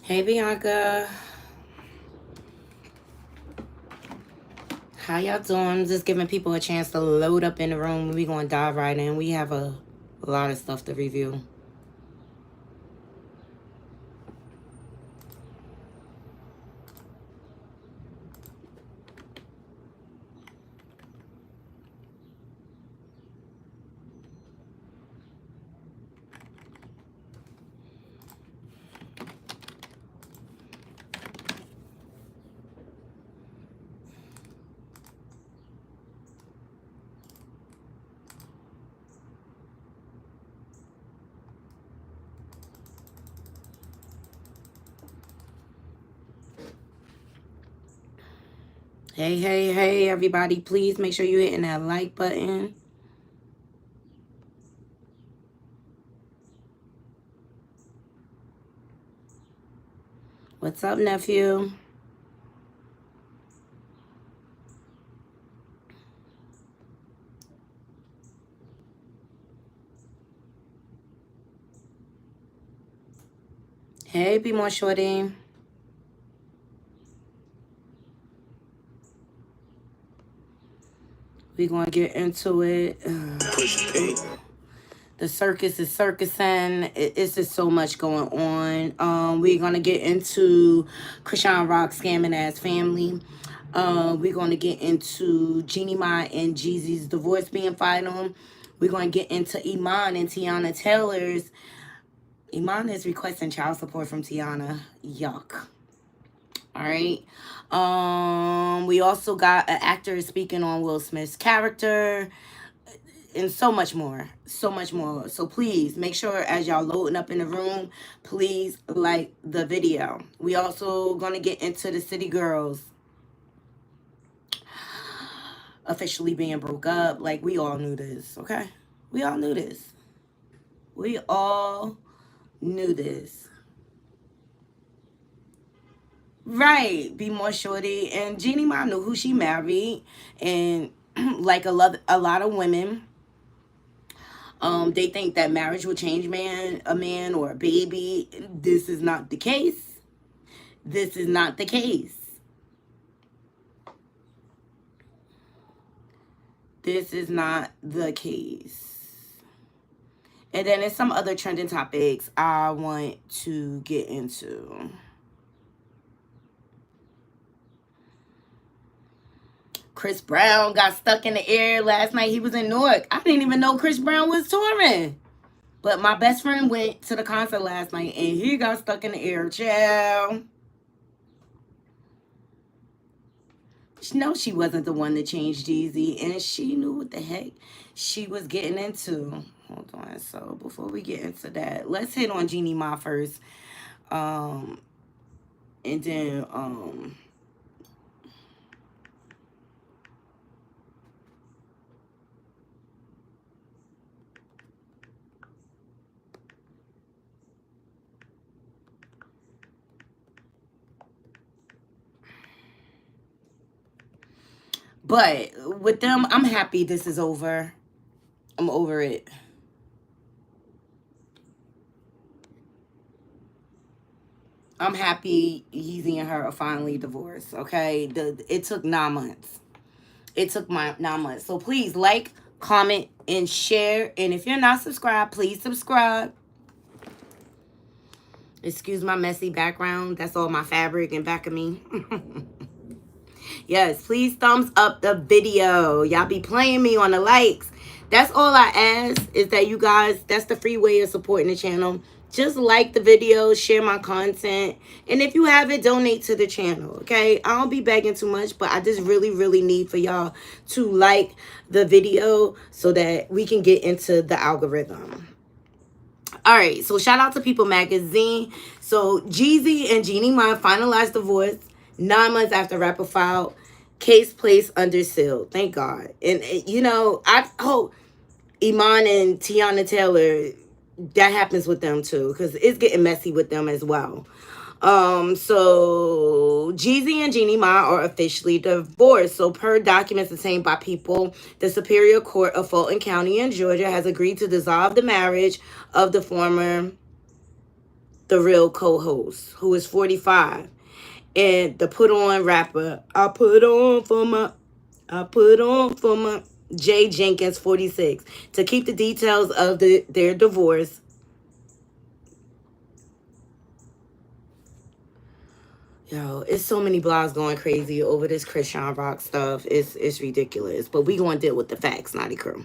Hey Bianca, how y'all doing? Just giving people a chance to load up in the room. We gonna dive right in. We have a lot of stuff to review. Hey, everybody! Please make sure you're hitting that like button. What's up, nephew? Hey, be more shorty. We gonna get into it. The circus is circusing. It's just so much going on. We're gonna get into Chrisean Rock scamming ass family. We're gonna get into Jeanie and Jezzy's divorce being final. We're gonna get into Iman and Teyana Taylor's. Iman is requesting child support from Teyana. Yuck. All right. We also got an actor speaking on Will Smith's character and so much more. So much more. So please make sure as y'all loading up in the room, please like the video. We also gonna get into the City Girls officially being broke up. Like, we all knew this, okay? We all knew this. We all knew this. Right. Be more shorty. And Jeannie mom knew who she married. And like a lot of women, they think that marriage will change a man or a baby. This is not the case. This is not the case. This is not the case. And then there's some other trending topics I want to get into. Chris Brown got stuck in the air last night. He was in Newark. I didn't even know Chris Brown was touring. But my best friend went to the concert last night and he got stuck in the air. Child. No, she wasn't the one that changed Jezzy, and she knew what the heck she was getting into. Hold on. So before we get into that, let's hit on Jeannie Ma first. Um, and then but with them, I'm happy this is over. I'm over it. I'm happy Yeezy and her are finally divorced. Okay, it took 9 months. It took my 9 months. So please like, comment, and share. And if you're not subscribed, please subscribe. Excuse my messy background. That's all my fabric in back of me. Yes, please thumbs up the video. Y'all be playing me on the likes. That's all I ask is that you guys, that's the free way of supporting the channel. Just like the video, share my content. And if you have it, donate to the channel, okay? I don't be begging too much, but I just really need for y'all to like the video so that we can get into the algorithm. All right, so shout out to People Magazine. So Jezzy and Jeannie Mai finalized divorce 9 months after rapper filed case placed under seal. Thank God. And you know, I hope Iman and Teyana Taylor, that happens with them too, because it's getting messy with them as well. So Jezzy and Jeannie Ma are officially divorced. So per documents obtained by People, the Superior Court of Fulton County in Georgia has agreed to dissolve the marriage of the former the real co-host, who is 45. And the put on rapper, I put on for my Jay Jenkins, 46. To keep the details of their divorce. Yo, it's so many blogs going crazy over this Chrisean Rock stuff. It's ridiculous. But we gonna deal with the facts, Knotty Crew.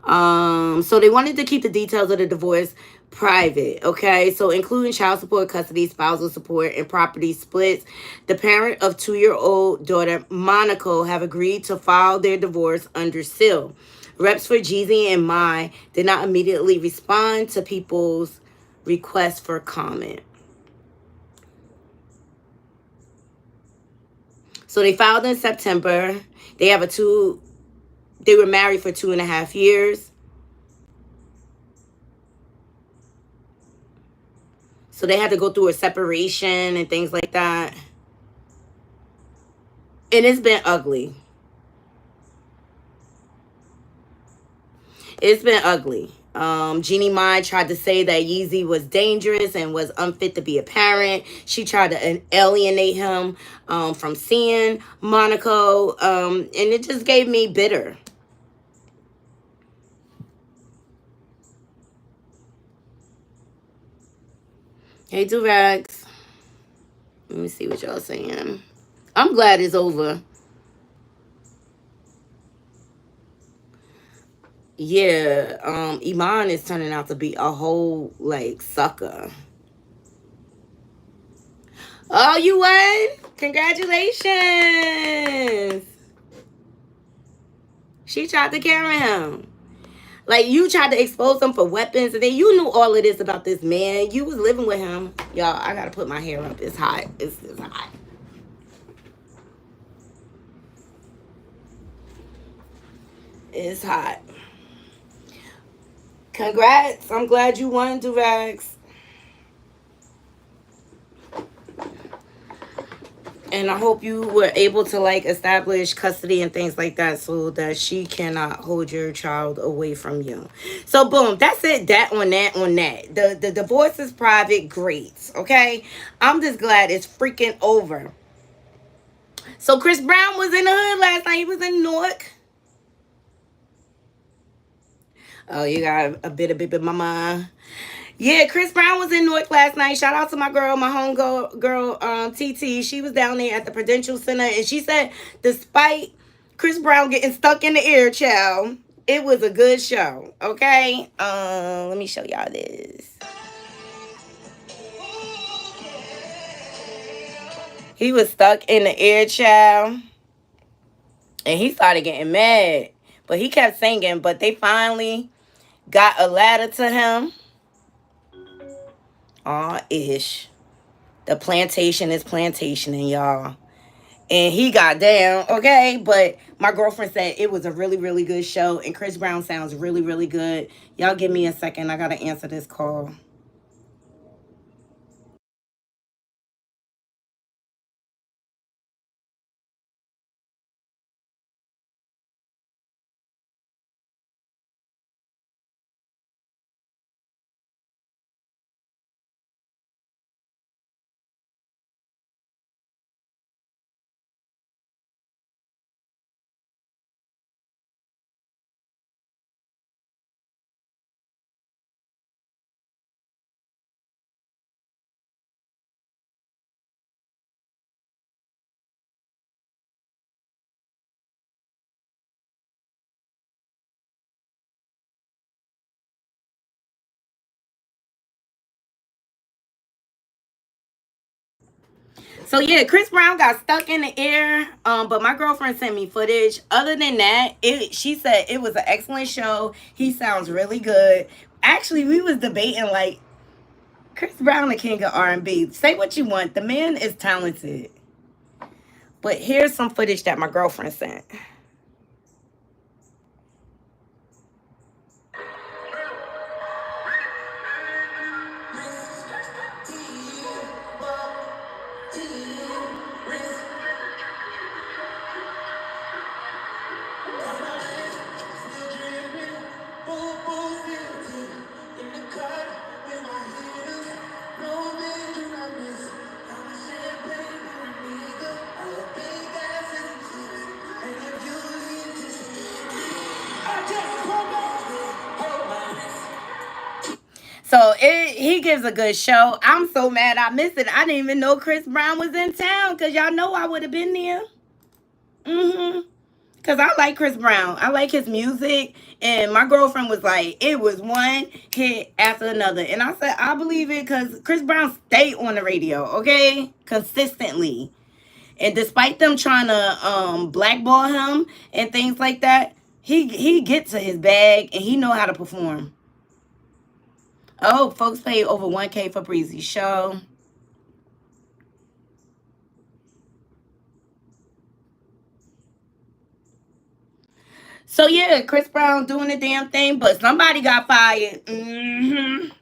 So they wanted to keep the details of the divorce private, okay? So including child support, custody, spousal support, and property splits. The parent of 2-year-old daughter Monaco have agreed to file their divorce under seal. Reps for Jezzy and Iman did not immediately respond to people's request for comment. So they filed in September. They were married for 2.5 years. So they had to go through a separation and things like that. And it's been ugly. It's been ugly. Jeanie Mai tried to say that Jezzy was dangerous and was unfit to be a parent. She tried to alienate him from seeing Monaco. And it just gave me bitter. Hey, Durags. Let me see what y'all saying. I'm glad it's over. Yeah, Iman is turning out to be a whole, like, sucker. Oh, you won? Congratulations. She tried to carry him. Like, you tried to expose him for weapons, and then you knew all of this about this man. You was living with him. Y'all, I gotta put my hair up. It's hot. It's hot. It's hot. Congrats. I'm glad you won, Durags. And I hope you were able to, like, establish custody and things like that so that she cannot hold your child away from you. So, boom. That's it. That on that. The divorce is private. Great. Okay? I'm just glad it's freaking over. So, Chris Brown was in the hood last night. He was in Newark. Oh, you got a bit of baby mama. Yeah, Chris Brown was in Newark last night. Shout out to my girl, my home girl, TT. She was down there at the Prudential Center, and she said, despite Chris Brown getting stuck in the air, child, it was a good show. Okay, let me show y'all this. He was stuck in the air, child, and he started getting mad, but he kept singing. But they finally got a ladder to him. Aw-ish. The plantation is plantationing, y'all. And he got down, okay? But my girlfriend said it was a really, really good show. And Chris Brown sounds really, really good. Y'all give me a second. I got to answer this call. So yeah, Chris Brown got stuck in the air. But my girlfriend sent me footage. Other than that, she said it was an excellent show. He sounds really good. Actually, we was debating like Chris Brown, the king of R&B. Say what you want. The man is talented. But here's some footage that my girlfriend sent. So he gives a good show. I'm so mad I missed it. I didn't even know Chris Brown was in town because y'all know I would have been there. Because I like Chris Brown. I like his music. And my girlfriend was like, it was one hit after another. And I said, I believe it because Chris Brown stayed on the radio, okay? Consistently. And despite them trying to blackball him and things like that, he gets to his bag and he know how to perform. Oh, folks paid over 1K for Breezy's show. So yeah, Chris Brown doing the damn thing, but somebody got fired. He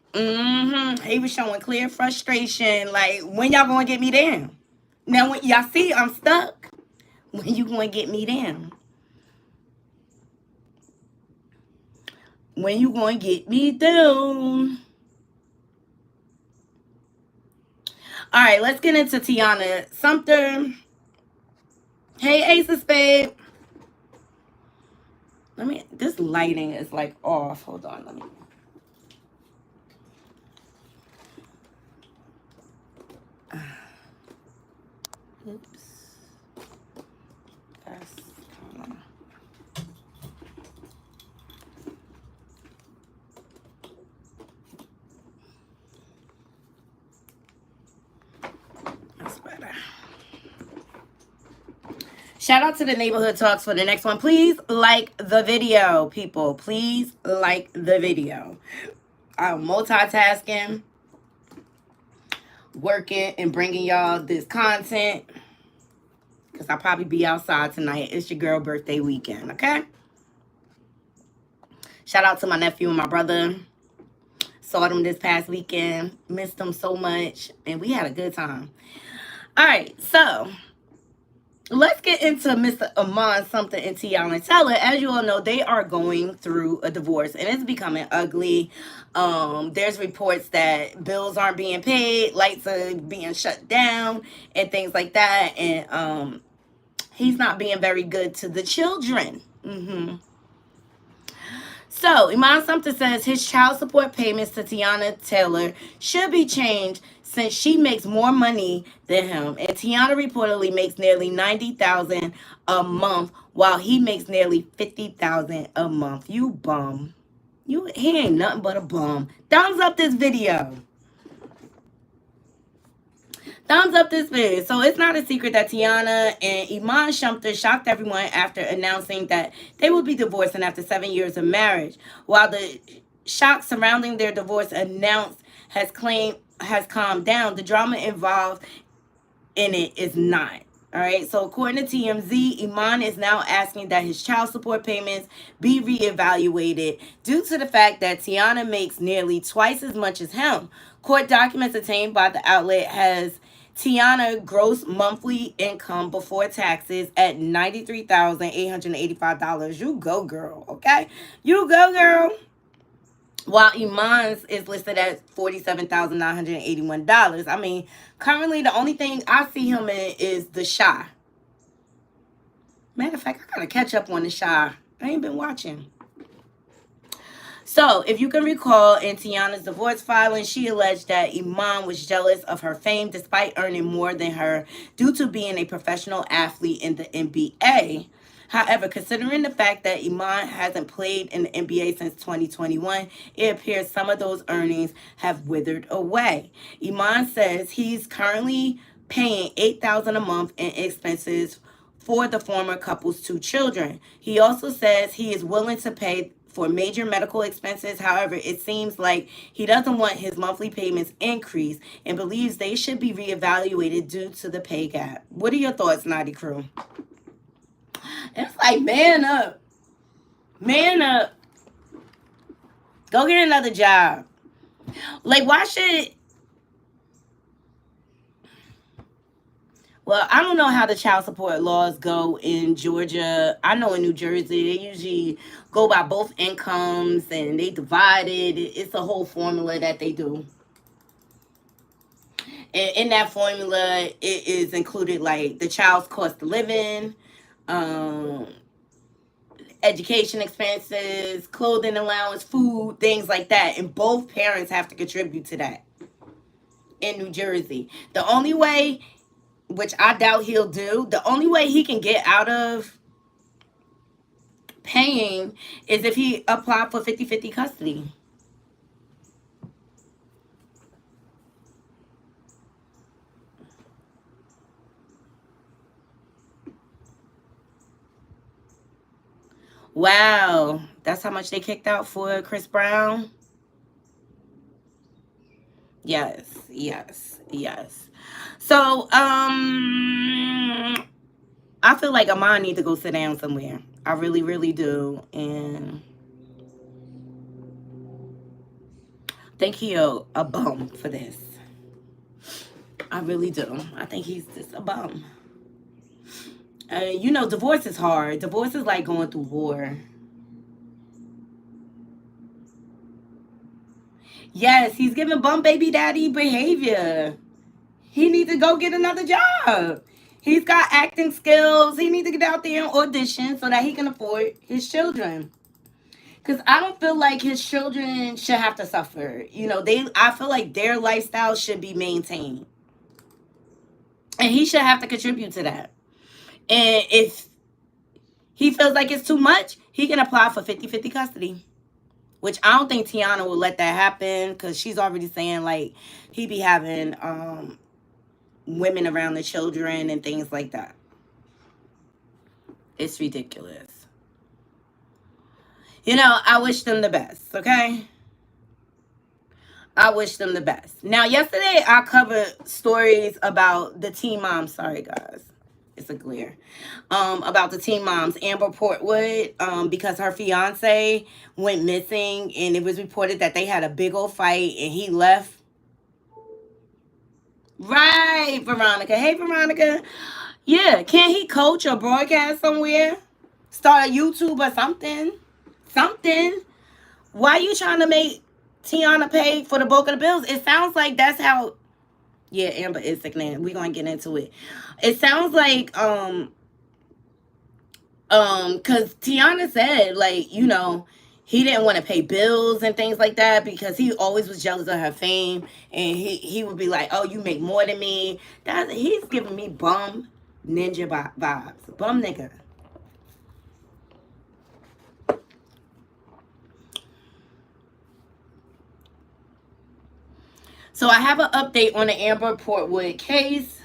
was showing clear frustration. Like, when y'all gonna get me down? Now, when y'all see I'm stuck, when you gonna get me down? When you gonna get me down? All right, let's get into Teyana. Sumpter. Hey, Ace of Spade. This lighting is like off. Hold on, let me. Oops. That's kind of. That's better. Shout out to the neighborhood talks for the next one. Please like the video, people. Please like the video. I'm multitasking, working, and bringing y'all this content because I'll probably be outside tonight. It's your girl birthday weekend, okay? Shout out to my nephew and my brother. Saw them this past weekend. Missed them so much, and we had a good time. All right, so let's get into Mr. Iman, Sumpter, and Teyana. As you all know, they are going through a divorce, and it's becoming ugly. There's reports that bills aren't being paid, lights are being shut down, and things like that. And he's not being very good to the children. So, Iman Sumpter says his child support payments to Teyana Taylor should be changed since she makes more money than him. And Teyana reportedly makes nearly $90,000 a month while he makes nearly $50,000 a month. You bum. He ain't nothing but a bum. Thumbs up this video. Thumbs up this video. So it's not a secret that Teyana and Iman Sumpter shocked everyone after announcing that they will be divorcing after 7 years of marriage. While the shock surrounding their divorce announced has calmed down, the drama involved in it is not. All right, so according to TMZ, Iman is now asking that his child support payments be reevaluated due to the fact that Teyana makes nearly twice as much as him. Court documents obtained by the outlet has Teyana gross monthly income before taxes at $93,885. You go, girl, okay? You go, girl. While Iman's is listed at $47,981. I mean, currently the only thing I see him in is The Chi. Matter of fact, I gotta catch up on The Chi. I ain't been watching. So, if you can recall, in Teyana's divorce filing, she alleged that Iman was jealous of her fame despite earning more than her due to being a professional athlete in the NBA. However, considering the fact that Iman hasn't played in the NBA since 2021, it appears some of those earnings have withered away. Iman says he's currently paying $8,000 a month in expenses for the former couple's 2 children. He also says he is willing to pay for major medical expenses. However, it seems like he doesn't want his monthly payments increased and believes they should be reevaluated due to the pay gap. What are your thoughts, Knotty Crew? It's like, man up. Man up. Go get another job. Like, why should... Well, I don't know how the child support laws go in Georgia. I know in New Jersey, they usually go by both incomes and they divide it. It's a whole formula that they do. And in that formula, it is included like the child's cost of living, education expenses, clothing allowance, food, things like that. And both parents have to contribute to that in New Jersey. The only way, which I doubt he'll do, the only way he can get out of paying is if he applied for 50-50 custody. Wow, that's how much they kicked out for Chris Brown. Yes, yes, yes. So, I feel like Iman need to go sit down somewhere. I really, really do. And I think he a bum for this. I really do. I think he's just a bum. You know, divorce is hard. Divorce is like going through war. Yes, he's giving bum baby daddy behavior. He needs to go get another job. He's got acting skills. He needs to get out there and audition so that he can afford his children. Because I don't feel like his children should have to suffer. You know, I feel like their lifestyle should be maintained. And he should have to contribute to that. And if he feels like it's too much, he can apply for 50-50 custody. Which I don't think Teyana will let that happen, because she's already saying, like, he be having women around the children and things like that. It's ridiculous. You know, I wish them the best, okay? I wish them the best. Now, yesterday I covered stories about the teen moms. Sorry, guys. It's a glare. About the teen moms, Amber Portwood, because her fiance went missing, and it was reported that they had a big old fight and he left. Right, Veronica. Hey, Veronica. Yeah, can't he coach or broadcast somewhere? Start a YouTube or something? Something. Why are you trying to make Teyana pay for the bulk of the bills? It sounds like that's how... Yeah, Amber is sick now. We're going to get into it. It sounds like, because Teyana said, like, you know, he didn't want to pay bills and things like that because he always was jealous of her fame. And he would be like, oh, you make more than me. He's giving me bum ninja vibes. Bum nigga. So I have an update on the Amber Portwood case.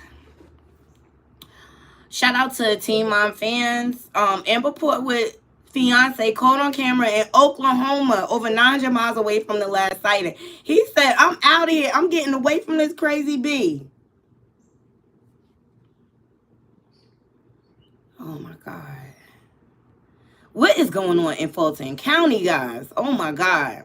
Shout out to Teen Mom fans. Amber Portwood fiance caught on camera in Oklahoma, over 900 miles away from the last sighting. He said, I'm out of here. I'm getting away from this crazy bee. Oh my God. What is going on in Fulton County, guys? Oh my God.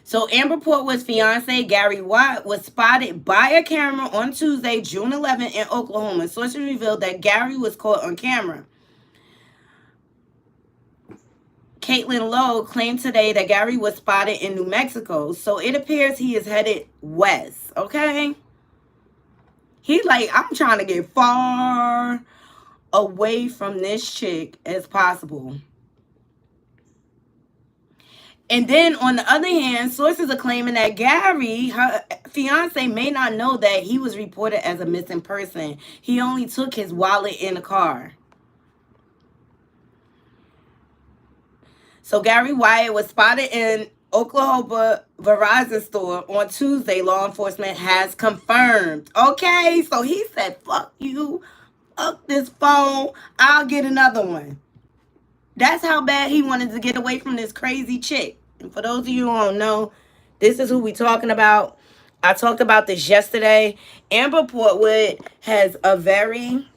So Amber Portwood's fiance, Gary Watt, was spotted by a camera on Tuesday, June 11th in Oklahoma. Sources revealed that Gary was caught on camera. Caitlin Lowe claimed today that Gary was spotted in New Mexico. So it appears he is headed west, okay? He's like, I'm trying to get far away from this chick as possible. And then, on the other hand, sources are claiming that Gary, her fiance, may not know that he was reported as a missing person. He only took his wallet in the car. So, Gary Wyatt was spotted in Oklahoma Verizon store on Tuesday, law enforcement has confirmed. Okay, so he said, fuck you, fuck this phone, I'll get another one. That's how bad he wanted to get away from this crazy chick. And for those of you who don't know, this is who we talking about. I talked about this yesterday. Amber Portwood has a very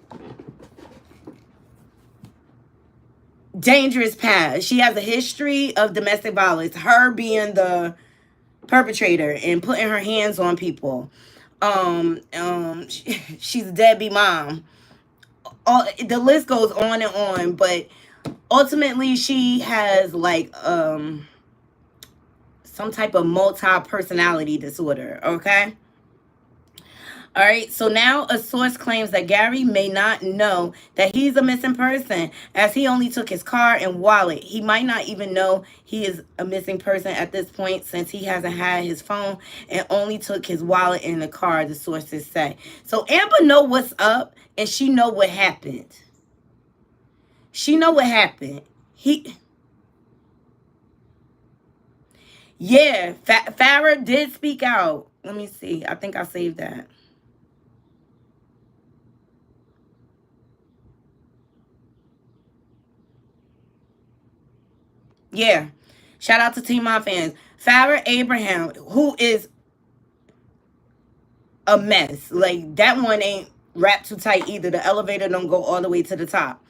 dangerous past. She has a history of domestic violence. Her being the perpetrator and putting her hands on people. She's a deadbeat mom. The list goes on and on, but ultimately she has like some type of multi-personality disorder, okay? All right, so now a source claims that Gary may not know that he's a missing person as he only took his car and wallet. He might not even know he is a missing person at this point since he hasn't had his phone and only took his wallet in the car, the sources say. So Amber know what's up and she know what happened. She know what happened. Yeah, Farrah did speak out. Let me see. I think I saved that. Yeah. Shout out to Team My fans. Farrah Abraham, who is a mess. Like, that one ain't wrapped too tight either. The elevator don't go all the way to the top.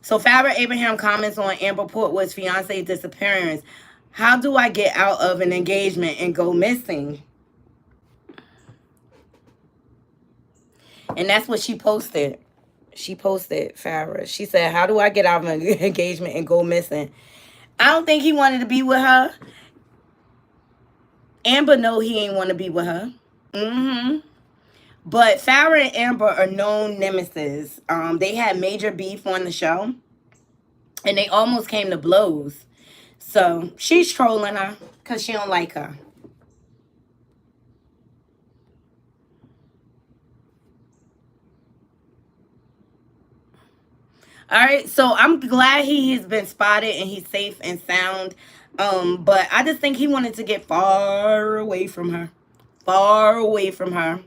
So Farrah Abraham comments on Amber Portwood's fiance's disappearance. How do I get out of an engagement and go missing? And that's what she posted. She posted, Farrah. She said, how do I get out of an engagement and go missing? I don't think he wanted to be with her. Amber know he ain't want to be with her. But Farrah and Amber are known nemesis. They had major beef on the show. And they almost came to blows. So she's trolling her because she don't like her. All right, so I'm glad he has been spotted and he's safe and sound. But I just think he wanted to get far away from her. Far away from her.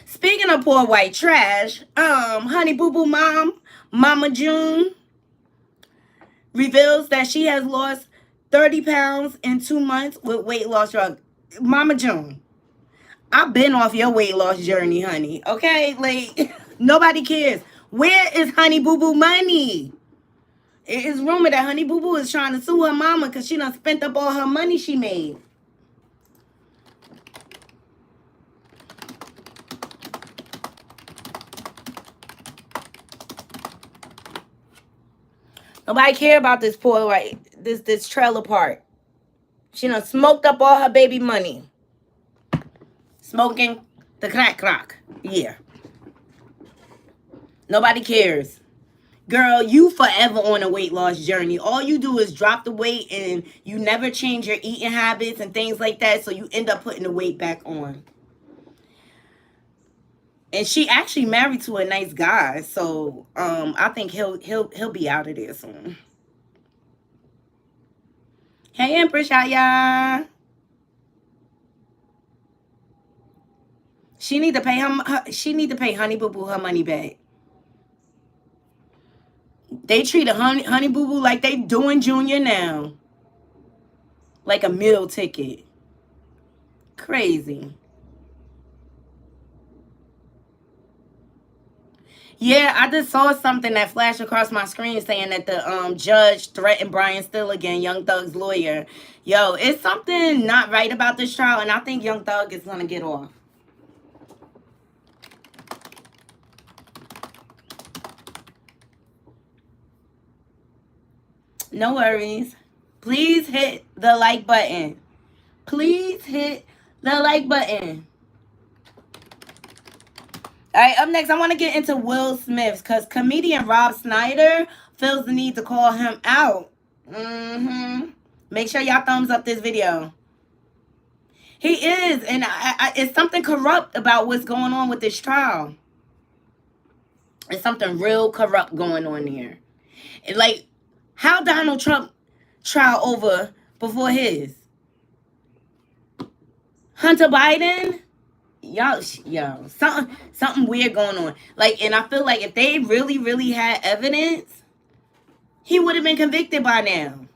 Speaking of poor white trash, Honey Boo Boo Mama June, reveals that she has lost 30 pounds in 2 months with weight loss drug. Mama June, I've been off your weight loss journey, honey. Okay? Like, nobody cares. Where is Honey Boo Boo money? It is rumored that Honey Boo Boo is trying to sue her mama because she done spent up all her money she made. Nobody care about this poor white, this trailer park. She done smoked up all her baby money. Smoking the crack. Yeah. Nobody cares. Girl, you forever on a weight loss journey. All you do is drop the weight and you never change your eating habits and things like that. So you end up putting the weight back on. And she actually married to a nice guy. So I think he'll be out of there soon. Hey, Empress Yaya. She need to pay Honey Boo Boo her money back. They treat a Honey Boo Boo like they doing Junior now. Like a meal ticket. Crazy. Yeah, I just saw something that flashed across my screen saying that the judge threatened Brian Still again, Young Thug's lawyer. Yo, it's something not right about this trial, and I think Young Thug is gonna get off. No worries. Please hit the like button. Please hit the like button. All right, up next, I want to get into Will Smith because comedian Rob Schneider feels the need to call him out. Make sure y'all thumbs up this video. He is, and it's something corrupt about what's going on with this trial. It's something real corrupt going on here. And like, how Donald Trump trial over before his? Hunter Biden? Yo, something weird going on. Like, and I feel like if they really had evidence, he would have been convicted by now.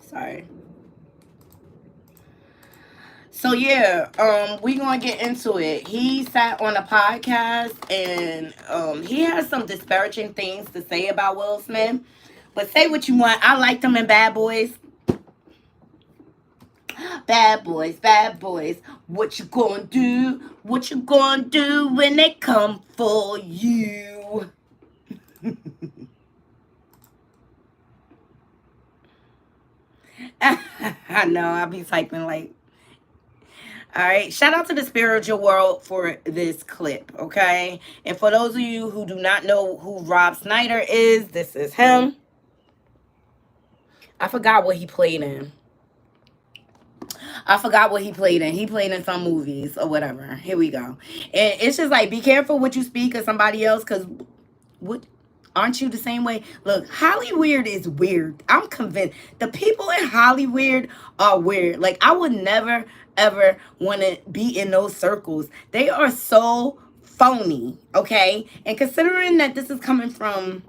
Sorry. yeah, we gonna get into it. He sat on a podcast and he has some disparaging things to say about Will Smith. But say what you want. I liked him in Bad Boys. Bad boys, bad boys. What you gonna do? What you gonna do when they come for you? I know, I'll be typing like. All right, shout out to the spiritual world for this clip, okay? And for those of you who do not know who Rob Schneider is, this is him. I forgot what he played in. He played in some movies or whatever. Here we go. And it's just like, be careful what you speak of somebody else, because what aren't you the same way? Look, Hollywood is weird. I'm convinced the people in Hollywood are weird. Like, I would never ever want to be in those circles. They are so phony, okay? And considering that this is coming from,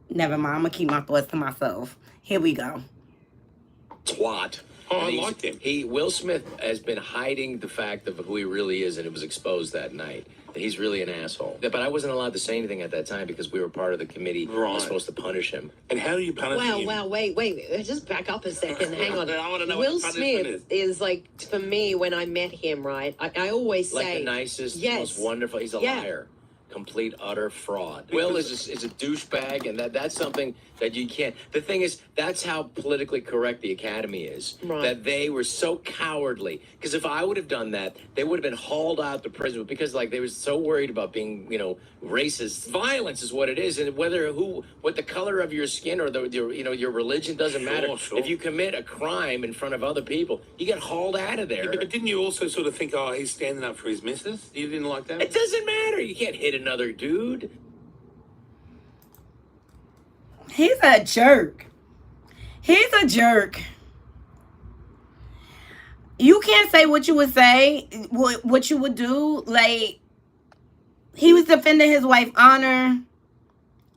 never mind, I'm gonna keep my thoughts to myself. Here we go. Twat. Oh, I liked him. Will Smith has been hiding the fact of who he really is, and it was exposed that night. That he's really an asshole. But I wasn't allowed to say anything at that time because we were part of the committee that was supposed to punish him. And how do you punish him? Wow, wait. Just back up a second. Hang on. I want to know Will what the punishment Smith is like, for me, when I met him, right? I always say. Like the nicest, yes. most wonderful. He's a liar. Complete, utter fraud. Will is a douchebag, and that's something that you can't. The thing is, that's how politically correct the Academy is. Right. That they were so cowardly. Because if I would have done that, they would have been hauled out to prison. Because like they were so worried about being, racist. Violence is what it is, and what the color of your skin or your religion doesn't matter. Sure. If you commit a crime in front of other people, you get hauled out of there. Yeah, but didn't you also sort of think, oh, he's standing up for his missus? You didn't like that? It doesn't matter. You can't hit another dude. He's a jerk. You can't say what you would say, what you would do. Like, he was defending his wife's honor.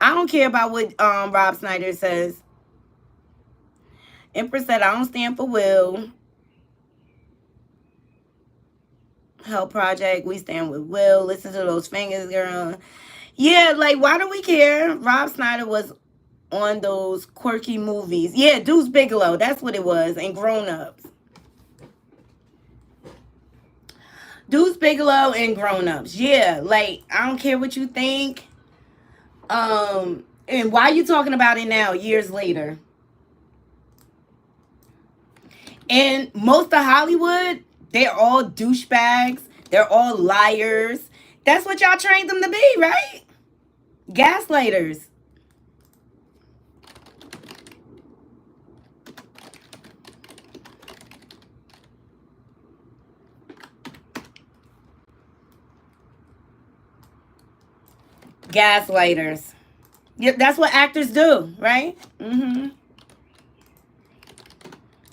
I don't care about what Rob Schneider says. Empress said, I don't stand for Will. Help Project, we stand with Will. Listen to those fingers, girl. Yeah, like, why do we care? Rob Schneider was on those quirky movies. Yeah, Deuce Bigelow, that's what it was, and Grown Ups. Deuce Bigelow and Grown Ups. Yeah, like, I don't care what you think. And why are you talking about it now, years later? And most of Hollywood, they're all douchebags. They're all liars. That's what y'all trained them to be, right? Gaslighters. Gaslighters. Yeah, that's what actors do, right?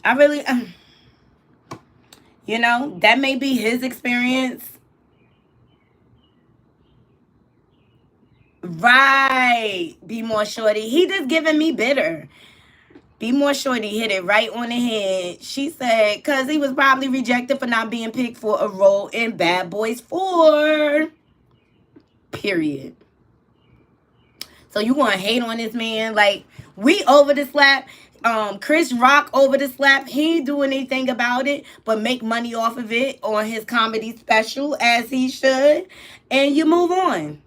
I really, that may be his experience. Right. Be More Shorty. He just giving me bitter. Be More Shorty hit it right on the head. She said, because he was probably rejected for not being picked for a role in Bad Boys 4. Period. So you want to hate on this man? Like, we over the slap. Chris Rock over the slap. He ain't doing anything about it but make money off of it on his comedy special, as he should. And you move on.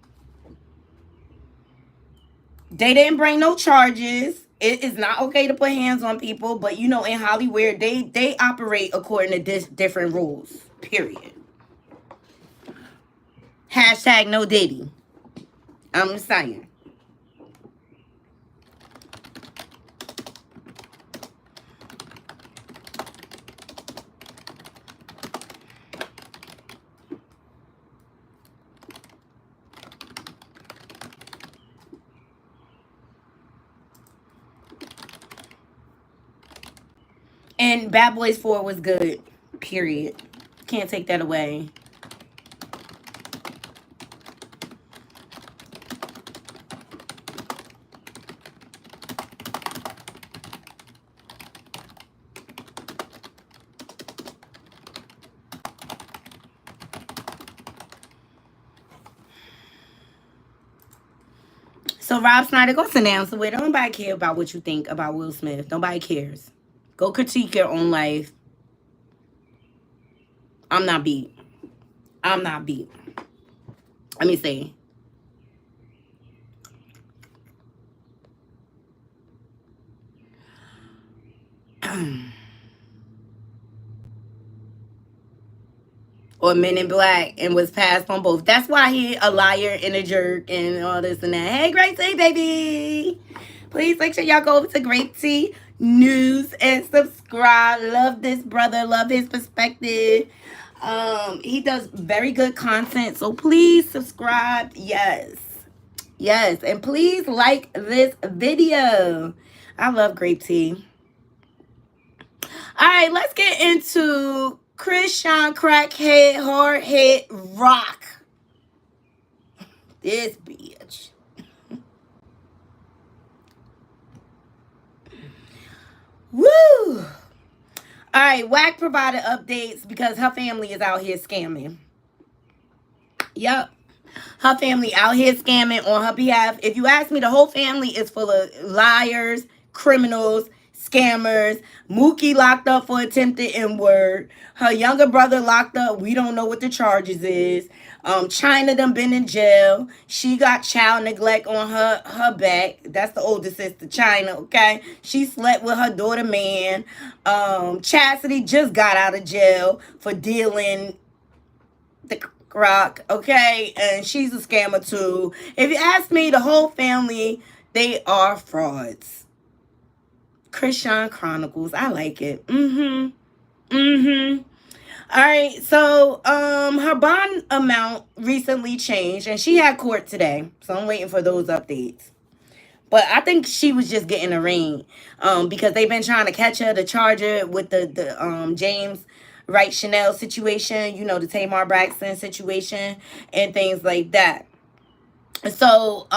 They didn't bring no charges. It is not okay to put hands on people. But, in Hollywood, they operate according to different rules. Period. Hashtag no Diddy. I'm just saying. And Bad Boys 4 was good. Period. Can't take that away. So Rob Snyder, go sit down somewhere. Don't nobody care about what you think about Will Smith. Nobody cares. Go critique your own life. I'm not beat. I'm not beat. Let me see. Or Men in Black and was passed on both. That's why he a liar and a jerk and all this and that. Hey, Great Tea, baby. Please make sure y'all go over to Great Tea News and subscribe. Love this brother. Love his perspective. He does very good content. So please subscribe. Yes. Yes. And please like this video. I love Great Tea. All right, let's get into Chrisean Crackhead Hardhead Rock. This bitch. Woo! All right, Wack provided updates because her family is out here scamming. Yup. Her family out here scamming on her behalf. If you ask me, the whole family is full of liars, criminals, scammers. Mookie locked up for attempted N-word. Her younger brother locked up. We don't know what the charges is. China done been in jail. She got child neglect on her back. That's the older sister, China, okay? She slept with her daughter, man. Chastity just got out of jail for dealing the rock, okay? And she's a scammer too. If you ask me, the whole family, they are frauds. Chrisean Chronicles. I like it. All right, so her bond amount recently changed, and she had court today, so I'm waiting for those updates. But I think she was just getting a ring, because they've been trying to catch her to charge her with the James Wright Chanel situation, you know, the Tamar Braxton situation, and things like that. So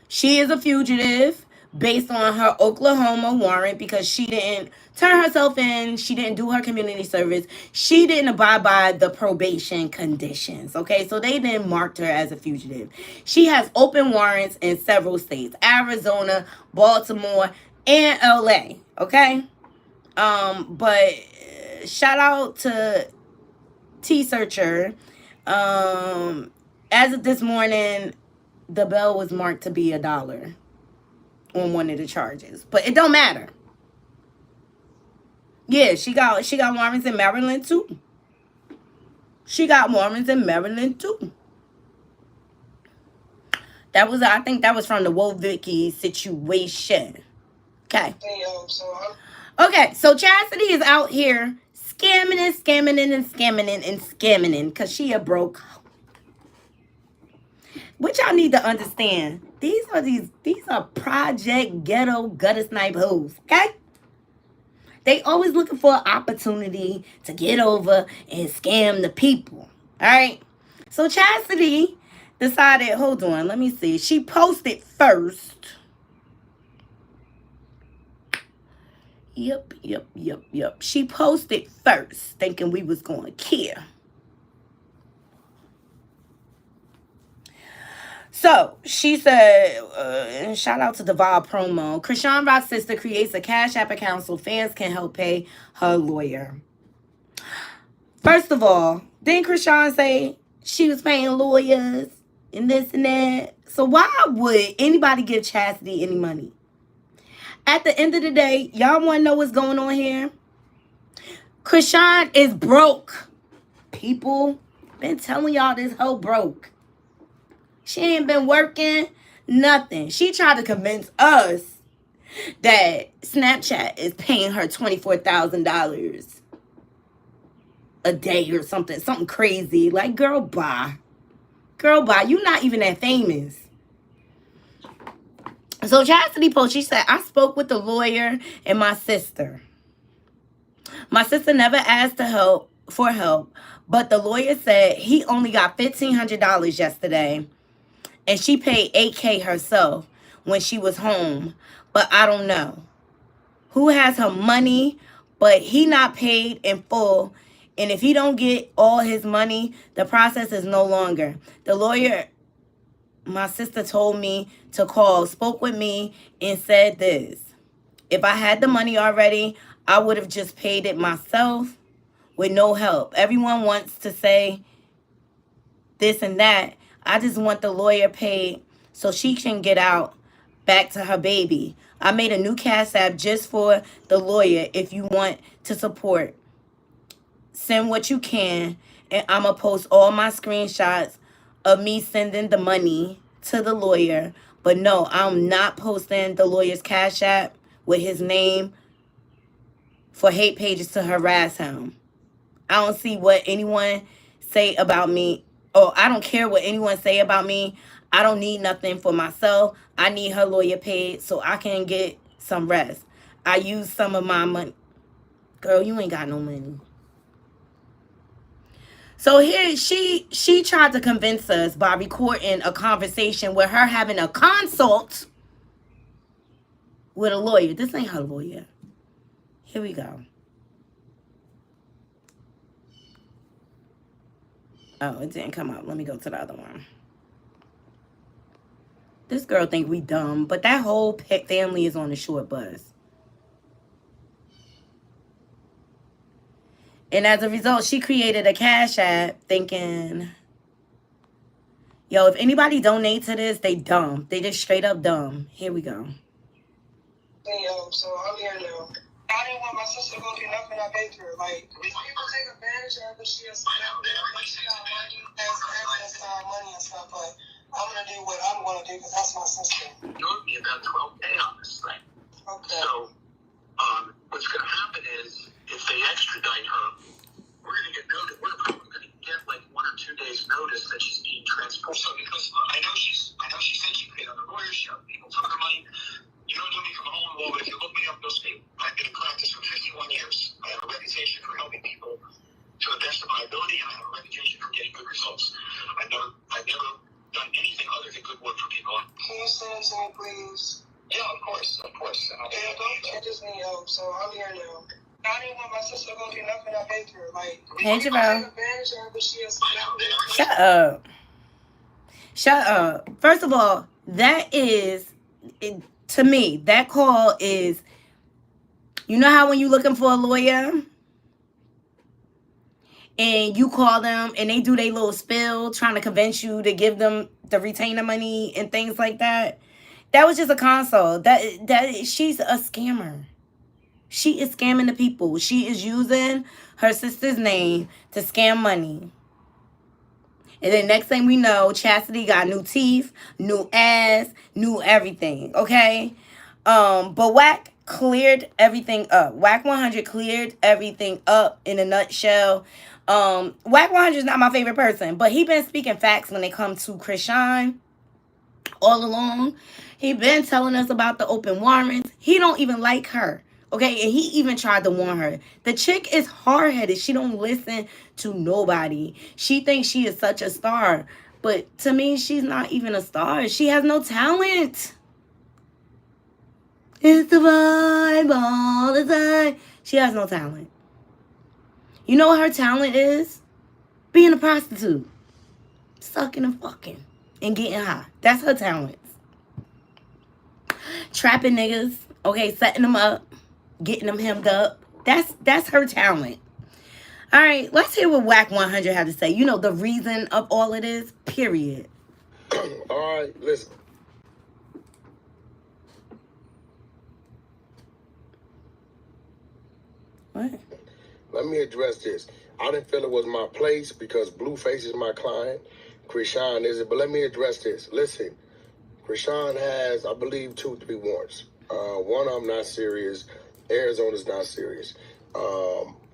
she is a fugitive based on her Oklahoma warrant because she didn't turn herself in. She didn't do her community service. She didn't abide by the probation conditions. Okay, so they then marked her as a fugitive. She has open warrants in several states: Arizona, Baltimore, and LA. Okay, but shout out to T Searcher. As of this morning, the bill was marked to be $1 on one of the charges, but it don't matter. Yeah, she got warrants in Maryland too. She got warrants in Maryland too. That was, I think that was from the Wovicki situation. Okay. Okay, so Chastity is out here scamming because she a broke. What y'all need to understand, these are project ghetto gutter snipe hoes, okay? They always looking for an opportunity to get over and scam the people. All right. So Chastity decided, hold on, let me see. She posted first. Yep. She posted first, thinking we was going to care. So she said, and shout out to the Vibe promo, Chrisean Rock's sister creates a Cash App account so fans can help pay her lawyer. First of all, didn't Chrisean say she was paying lawyers and this and that? So why would anybody give Chastity any money? At the end of the day, y'all want to know what's going on here? Chrisean is broke. People been telling y'all this hoe broke. She ain't been working, nothing. She tried to convince us that Snapchat is paying her $24,000 a day or something crazy. Like, girl, bye. Girl, bye. You not even that famous. So Chastity post, she said, I spoke with the lawyer and my sister. My sister never asked for help, but the lawyer said he only got $1,500 yesterday. And she paid $8,000 herself when she was home. But I don't know who has her money, but he not paid in full. And if he don't get all his money, the process is no longer. The lawyer my sister told me to call, spoke with me, and said this. If I had the money already, I would have just paid it myself with no help. Everyone wants to say this and that. I just want the lawyer paid so she can get out back to her baby. I made a new Cash App just for the lawyer. If you want to support, send what you can, and I'm going to post all my screenshots of me sending the money to the lawyer. But no, I'm not posting the lawyer's Cash App with his name for hate pages to harass him. I don't see what anyone say about me, or I don't care what anyone say about me. I don't need nothing for myself. I need her lawyer paid so I can get some rest. I use some of my money. Girl, you ain't got no money. So here she tried to convince us by recording a conversation with her having a consult with a lawyer. This ain't her lawyer. Here we go. Oh, it didn't come out. Let me go to the other one. This girl think we dumb, but that whole family is on the short bus. And as a result, she created a Cash App thinking, yo, if anybody donate to this, they dumb. They just straight up dumb. Here we go. So I'm here now. I didn't want my sister to go through nothing I've been through. Like, people take advantage of her, but she has money and stuff, but I'm going to do what I'm going to do because that's my sister. You'll be about 12 days on this thing. Okay. So, what's going to happen is, if they extradite her, we're going to get notice. We're probably going to get like 1 or 2 days notice that she's being transported. So, because I know she said she paid on the lawyer's show. People took her money. You don't know me from a hole in the wall, but if you look me up, you'll see. I've been in practice for 51 years. I have a reputation for helping people to the best of my ability, and I have a reputation for getting good results. I've never done anything other than good work for people. Can you send it to me, please? Yeah, of course. Yeah, don't just need help, so I'm here now. I didn't want my sister to go through nothing I've been through. Like, Hey, people take advantage of her, but she has Shut up. Shut up. First of all, that is, to me, that call is, you know how when you're looking for a lawyer and you call them and they do their little spill trying to convince you to give them the retainer money and things like that? That was just a console. She's a scammer. She is scamming the people. She is using her sister's name to scam money. And then next thing we know, Chastity got new teeth, new ass, new everything. Okay? But Whack cleared everything up. Whack 100 cleared everything up in a nutshell. Whack 100 is not my favorite person, but he been speaking facts when it comes to Chrisean all along. He been telling us about the open warrants. He don't even like her. Okay, and he even tried to warn her. The chick is hard-headed. She don't listen to nobody. She thinks she is such a star. But to me, she's not even a star. She has no talent. It's the vibe all the time. She has no talent. You know what her talent is? Being a prostitute. Sucking and fucking. And getting high. That's her talent. Trapping niggas. Okay, setting them up. Getting them hemmed up. That's her talent. All right, let's hear what Whack 100 had to say. You know, the reason of all of this, period. All right, listen. What? Let me address this. I didn't feel it was my place because Blueface is my client. Chrisean isn't. But let me address this. Listen, Chrisean has, I believe, 2, 3 warrants. One of them not serious. Arizona's not serious.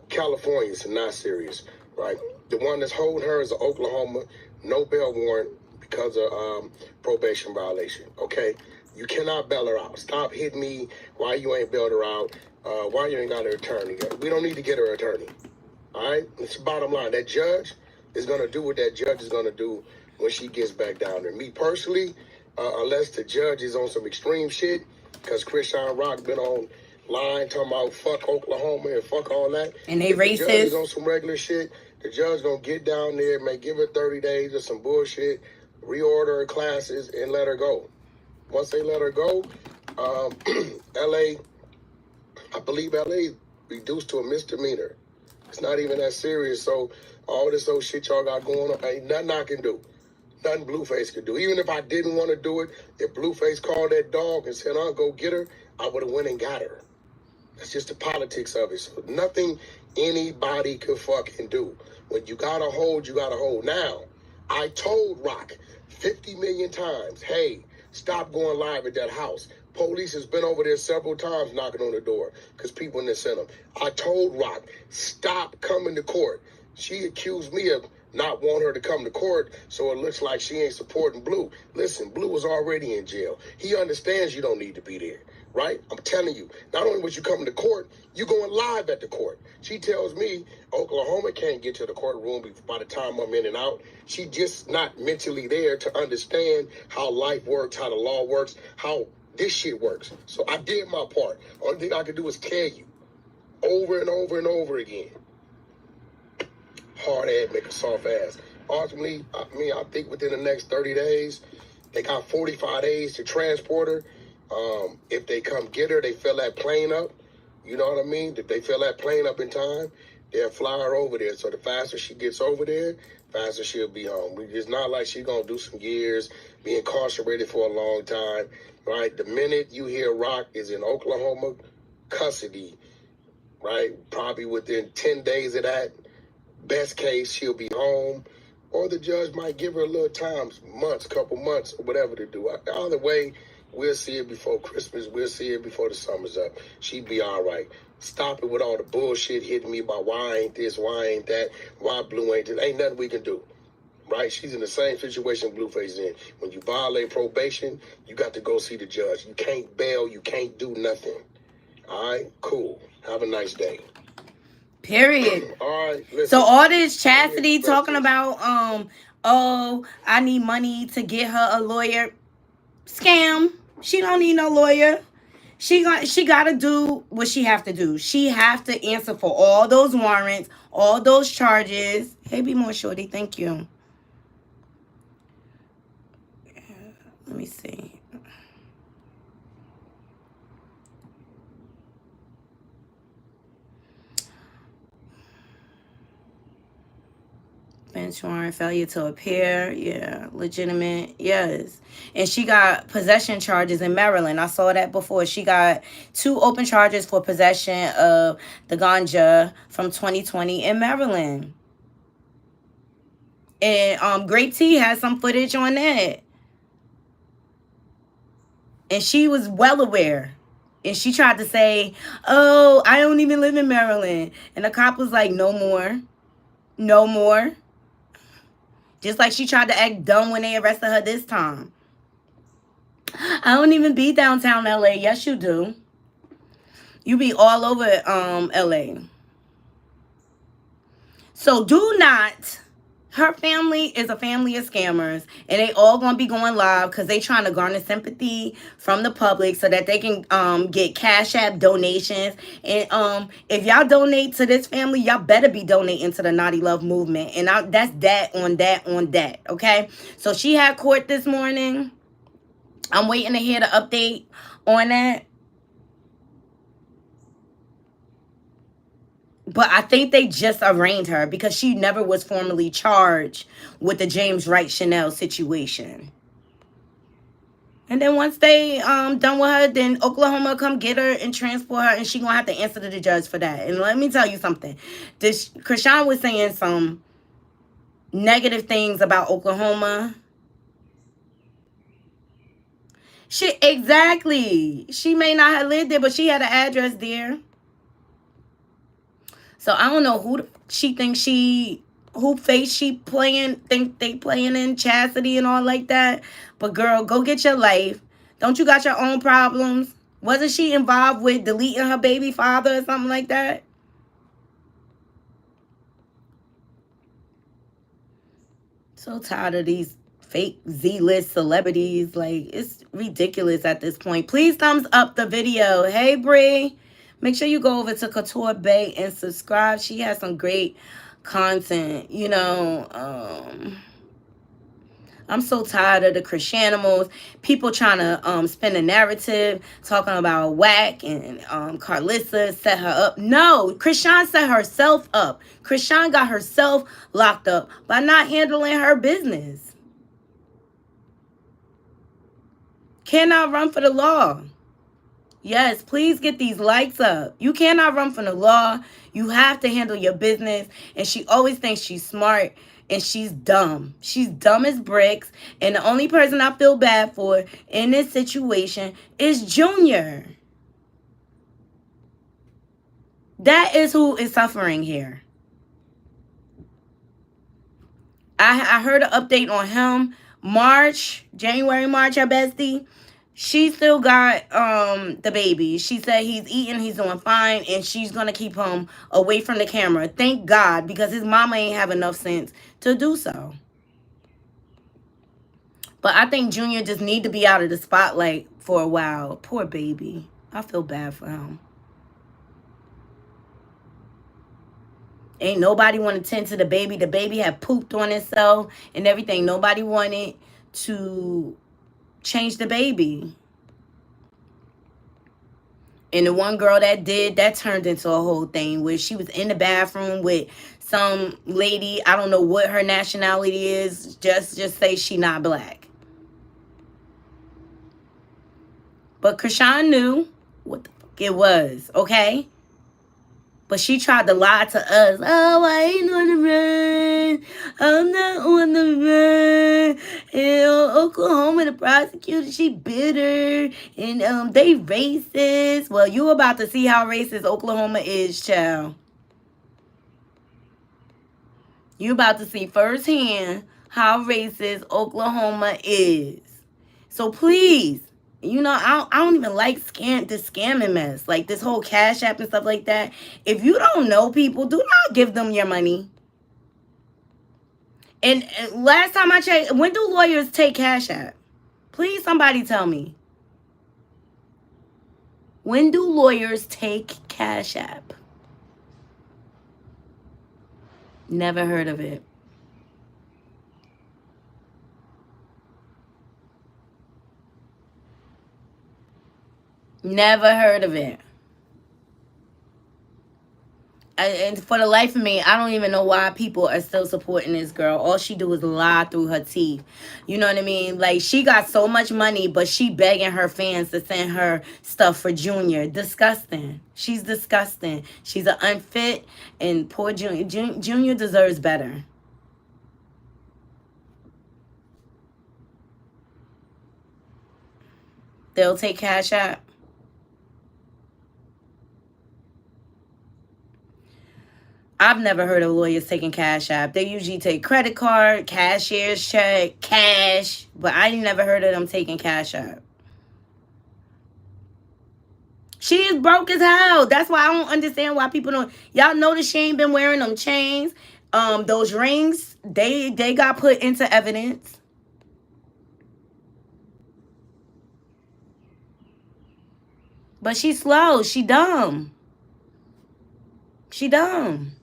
California's not serious, right? The one that's holding her is Oklahoma, no bail warrant because of probation violation, okay? You cannot bail her out. Stop hitting me why you ain't bailed her out, why you ain't got her attorney. We don't need to get her attorney, all right? It's the bottom line. That judge is going to do what that judge is going to do when she gets back down there. Me personally, unless the judge is on some extreme shit, because Chrisean Rock been on line talking about fuck Oklahoma and fuck all that. And they racist. The judge is on some regular shit. The judge gonna get down there, may give her 30 days or some bullshit. reorder her classes, and let her go. Once they let her go, LA, I believe LA reduced to a misdemeanor. It's not even that serious. So all this old shit y'all got going on, ain't nothing I can do. Nothing Blueface could do. Even if I didn't want to do it, if Blueface called that dog and said, I'll go get her, I would have went and got her. That's just the politics of it. So nothing anybody could fucking do. When you got to hold, you got to hold. Now, I told Rock 50 million times, hey, stop going live at that house. Police has been over there several times knocking on the door because people in there sent them. I told Rock, stop coming to court. She accused me of not wanting her to come to court, so it looks like she ain't supporting Blue. Listen, Blue was already in jail. He understands you don't need to be there, right? I'm telling you, not only was you coming to court, you going live at the court. She tells me Oklahoma can't get to the courtroom by the time I'm in and out. She just not mentally there to understand how life works, how the law works, how this shit works. So I did my part. Only thing I could do is tell you over and over and over again. Hard head, make a soft ass. Ultimately, I think within the next 30 days, they got 45 days to transport her. If they come get her, they fill that plane up. You know what I mean? If they fill that plane up in time, they'll fly her over there. So the faster she gets over there, faster she'll be home. It's not like she's going to do some years, be incarcerated for a long time, right? The minute you hear Rock is in Oklahoma custody, right? Probably within 10 days of that, best case, she'll be home. Or the judge might give her a little time, months, couple months, or whatever to do. Either way, we'll see it before Christmas. We'll see it before the summer's up. She'd be all right. Stop it with all the bullshit hitting me about why ain't this, why ain't that, why Blue ain't this. Ain't nothing we can do, right? She's in the same situation Blueface is in. When you violate probation, you got to go see the judge. You can't bail. You can't do nothing. All right? Cool. Have a nice day. Period. All right. Listen. So all this Chastity talking about, oh, I need money to get her a lawyer. Scam. She don't need no lawyer. She got to do what she have to do. She have to answer for all those warrants, all those charges. Hey, be more shorty. Thank you. Let me see. Bench warrant, failure to appear. Yeah, legitimate. Yes. And she got possession charges in Maryland. I saw that before. She got 2 open charges for possession of the ganja from 2020 in Maryland. And Grape T has some footage on that. And she was well aware. And she tried to say, oh, I don't even live in Maryland. And the cop was like, no more. No more. Just like she tried to act dumb when they arrested her this time. I don't even be downtown LA. Yes, you do. You be all over LA. So do not. Her family is a family of scammers. And they all going to be going live because they trying to garner sympathy from the public so that they can get Cash App donations. And if y'all donate to this family, y'all better be donating to the Knotty Love movement. And that's that on that. Okay? So she had court this morning. I'm waiting to hear the update on that. But I think they just arraigned her because she never was formally charged with the James Wright Chanel situation. And then once they done with her, then Oklahoma come get her and transport her, and she gonna have to answer to the judge for that. And let me tell you something. This Chrisean was saying some negative things about Oklahoma. Exactly. She may not have lived there, but she had an address there. So I don't know who she thinks who face she playing, think they playing in Chastity and all like that. But girl, go get your life. Don't you got your own problems? Wasn't she involved with deleting her baby father or something like that? So tired of these fake Z-list celebrities. Like, it's ridiculous at this point. Please thumbs up the video. Hey, Bree. Make sure you go over to Couture Bay and subscribe. She has some great content, you know. I'm so tired of the Chriseanimals. People trying to spin a narrative, talking about Whack and Carlissa set her up. No, Chrisean set herself up. Chrisean got herself locked up by not handling her business. Cannot run for the law. Yes, please get these likes up. You cannot run from the law. You have to handle your business. And she always thinks she's smart, and she's dumb. She's dumb as bricks. And the only person I feel bad for in this situation is Junior. That is who is suffering here. I heard an update on him. January, March, our bestie. She still got the baby. She said he's eating, he's doing fine, and she's going to keep him away from the camera. Thank God, because his mama ain't have enough sense to do so. But I think Junior just need to be out of the spotlight for a while. Poor baby. I feel bad for him. Ain't nobody want to tend to the baby. The baby had pooped on itself and everything. Nobody wanted to change the baby. And the one girl that did, that turned into a whole thing where she was in the bathroom with some lady. I don't know what her nationality is. Just say she not black. But Chrisean knew what the fuck it was, okay? But she tried to lie to us. Oh, I ain't on the run. I'm not on the run. And Oklahoma, the prosecutor, she bitter. And they racist. Well, you about to see how racist Oklahoma is, child. You about to see firsthand how racist Oklahoma is. So please, you know, I don't even like this scamming mess. Like this whole Cash App and stuff like that. If you don't know people, do not give them your money. And last time I checked, when do lawyers take Cash App? Please, somebody tell me. When do lawyers take Cash App? Never heard of it. Never heard of it. And for the life of me, I don't even know why people are still supporting this girl. All she do is lie through her teeth. You know what I mean? Like, she got so much money, but she begging her fans to send her stuff for Junior. Disgusting. She's disgusting. She's an unfit, and poor Junior. Junior deserves better. They'll take Cash App. I've never heard of lawyers taking Cash App. They usually take credit card, cashier's check, cash. But I ain't never heard of them taking Cash App. She is broke as hell. That's why I don't understand why people don't. Y'all notice she ain't been wearing them chains. Those rings, they got put into evidence. But she's slow. She dumb. She dumb.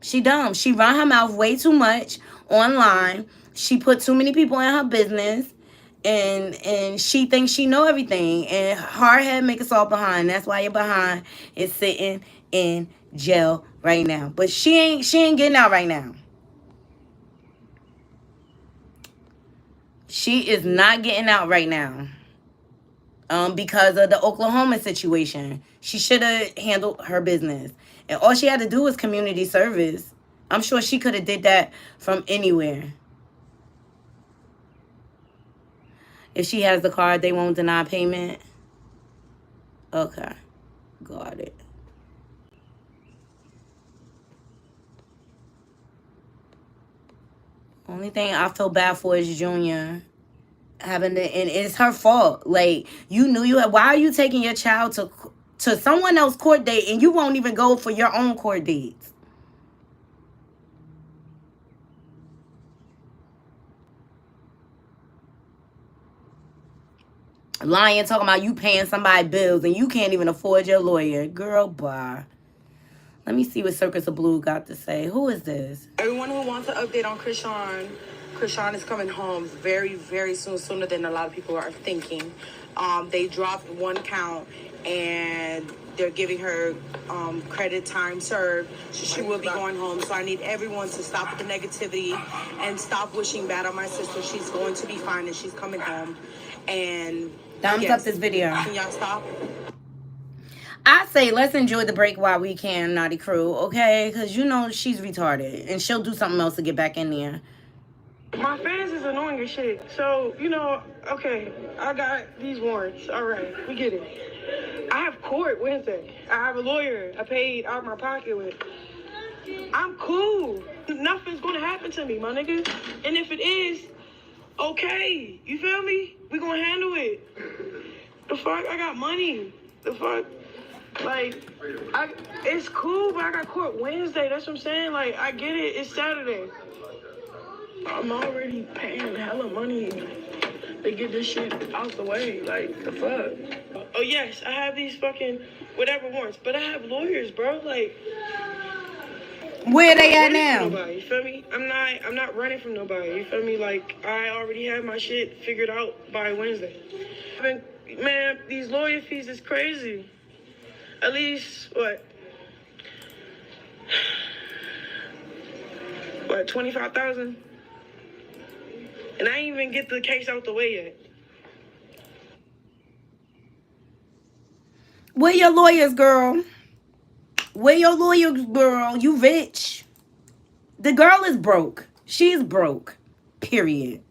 She dumb. She run her mouth way too much online. She put too many people in her business. And she thinks she know everything. And hard head make us all behind. That's why you're behind is sitting in jail right now. But she ain't getting out right now. She is not getting out right now. Because of the Oklahoma situation. She should have handled her business. And all she had to do was community service. I'm sure she could have did that from anywhere. If she has the card, they won't deny payment. Okay. Got it. Only thing I feel bad for is Junior. And it's her fault. Like, you knew you had. Why are you taking your child to someone else's court date and you won't even go for your own court dates? Lying, talking about you paying somebody bills and you can't even afford your lawyer. Girl, bye. Let me see what Circus of Blue got to say. Who is this? Everyone who wants an update on Chrisean, Chrisean is coming home very, very soon, sooner than a lot of people are thinking. They dropped 1 count and they're giving her credit time served. So she will be going home. So I need everyone to stop with the negativity and stop wishing bad on my sister. She's going to be fine and she's coming home. And thumbs up this video. Can y'all stop? I say let's enjoy the break while we can, Naughty Crew, okay? Because you know she's retarded and she'll do something else to get back in there. My fans is annoying as shit. So, you know, okay, I got these warrants. All right, we get it. I have court Wednesday. I have a lawyer I paid out of my pocket with. I'm cool. Nothing's going to happen to me, my nigga. And if it is, okay. You feel me? We going to handle it. The fuck? I got money. The fuck? Like, it's cool, but I got court Wednesday. That's what I'm saying. Like, I get it. It's Saturday. I'm already paying hella money to get this shit out the way. Like, the fuck? Oh, yes, I have these fucking whatever warrants, but I have lawyers, bro. Like, where they at now? Nobody, you feel me? I'm not running from nobody. You feel me? Like, I already have my shit figured out by Wednesday. Man, these lawyer fees is crazy. At least, what, 25,000? And I ain't even get the case out the way yet. Where your lawyers, girl? Where your lawyers, girl? You rich. The girl is broke. She's broke. Period.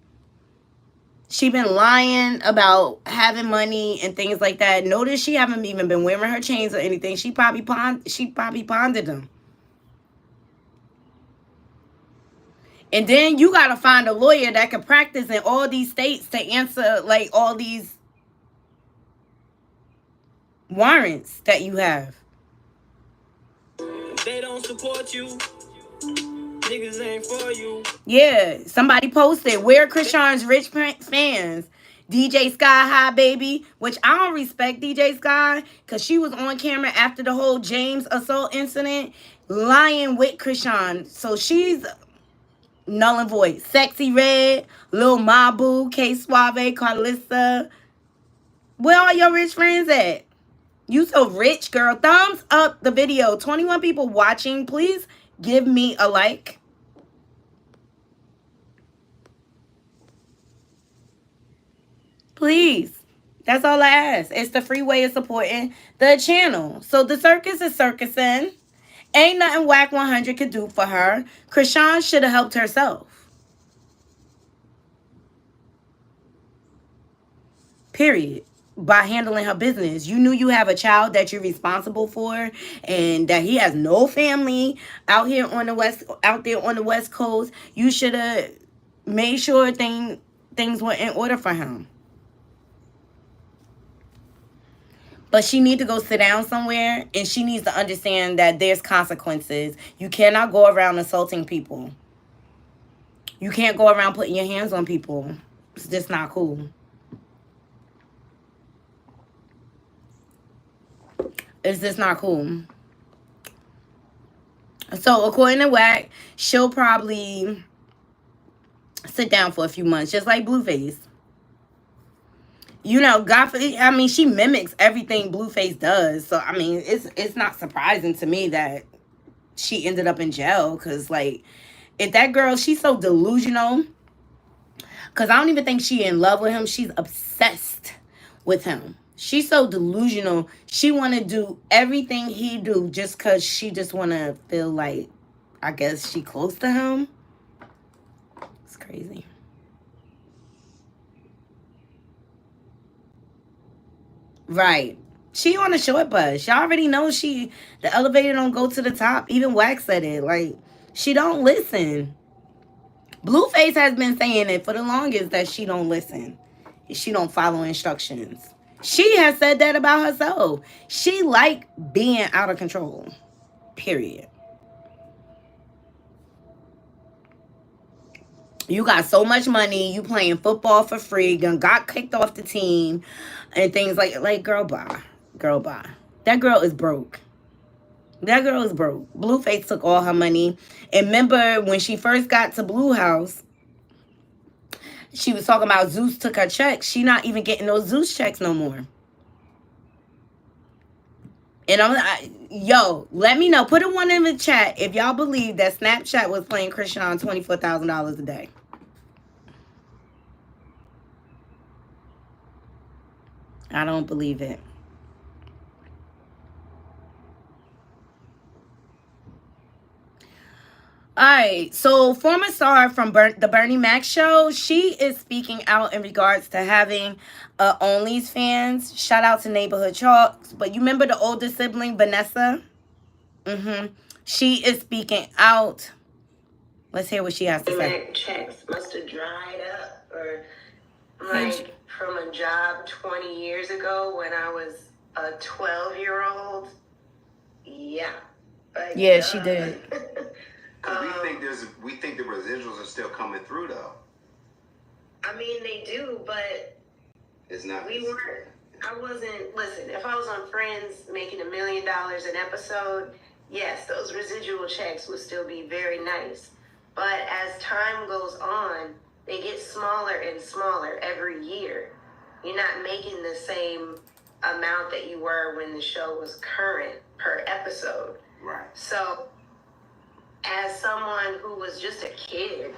She been lying about having money and things like that. Notice she haven't even been wearing her chains or anything. She probably pondered them. And then you got to find a lawyer that can practice in all these states to answer like all these warrants that you have. They don't support you. Niggas ain't for you. Yeah, somebody posted, where Chrisean's rich fans? DJ Sky High, baby. Which I don't respect DJ Sky because she was on camera after the whole James assault incident lying with Chrisean. So she's null and void. Sexy Red, Lil Mabu, K Suave, Carlissa. Where are your rich friends at? You so rich, girl. Thumbs up the video. 21 people watching. Please give me a like. Please. That's all I ask. It's the free way of supporting the channel. So the circus is circusing. Ain't nothing Whack 100 could do for her. Chrisean should have helped herself. Period. By handling her business. You knew you have a child that you're responsible for and that he has no family out there on the West Coast. You should have made sure things were in order for him. But she needs to go sit down somewhere and she needs to understand that there's consequences. You cannot go around assaulting people. You can't go around putting your hands on people. It's just not cool. It's just not cool. So according to Whack, she'll probably sit down for a few months, just like Blueface. You know, I mean, she mimics everything Blueface does. So, I mean, it's not surprising to me that she ended up in jail. Because, like, if that girl, she's so delusional. Because I don't even think she's in love with him. She's obsessed with him. She's so delusional. She want to do everything he do just because she just want to feel like, I guess, she close to him. It's crazy. Right. She on a short bus. Y'all already know the elevator don't go to the top. Even Wax said it. Like, she don't listen. Blueface has been saying it for the longest that she don't listen. She don't follow instructions. She has said that about herself. She like being out of control. Period. You got so much money. You playing football for free. Got kicked off the team. And things like girl, bye. Girl, bye. That girl is broke. That girl is broke. Blueface took all her money. And remember when she first got to Blue House, she was talking about Zeus took her checks. She not even getting those Zeus checks no more. And yo, let me know. Put a one in the chat if y'all believe that Snapchat was playing Chrisean $24,000 a day. I don't believe it. All right, so former star from the Bernie Mac show, she is speaking out in regards to having OnlyFans. Shout out to Neighborhood Chalks. But you remember the older sibling, Vanessa? She is speaking out. Let's hear what she has to say. Mac checks must have dried up, or like from a job 20 years ago when I was a 12-year-old. Yeah. Like, Yeah, she did. We think the residuals are still coming through though. I mean, they do, but it's not. I wasn't. Listen, if I was on Friends making $1 million an episode, yes, those residual checks would still be very nice. But as time goes on, they get smaller and smaller every year. You're not making the same amount that you were when the show was current per episode. Right. So, as someone who was just a kid,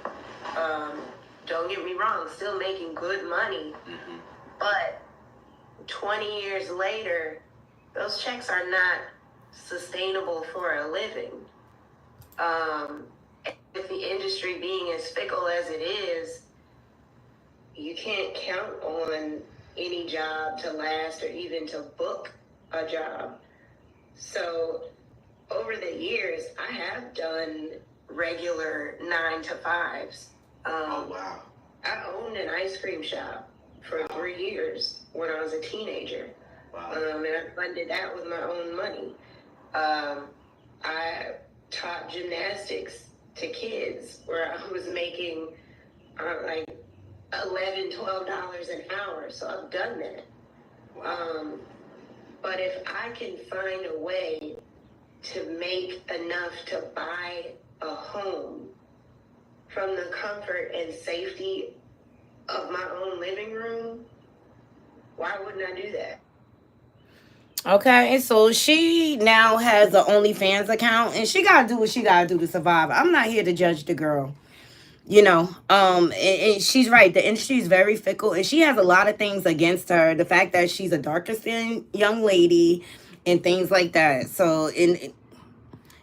don't get me wrong, still making good money, but 20 years later, those checks are not sustainable for a living. With the industry being as fickle as it is, you can't count on any job to last or even to book a job. So over the years, I have done regular 9-to-5s. Oh, wow. I owned an ice cream shop for 3 years when I was a teenager. Wow. And I funded that with my own money. I taught gymnastics to kids where I was making like $11, $12 an hour. So I've done that. Wow. But if I can find a way to make enough to buy a home from the comfort and safety of my own living room, why wouldn't I do that? Okay, so she now has an OnlyFans account, and she gotta do what she gotta do to survive. I'm not here to judge the girl, you know. And she's right. The industry is very fickle, and she has a lot of things against her. The fact that she's a darker skinned young lady, and things like that. So,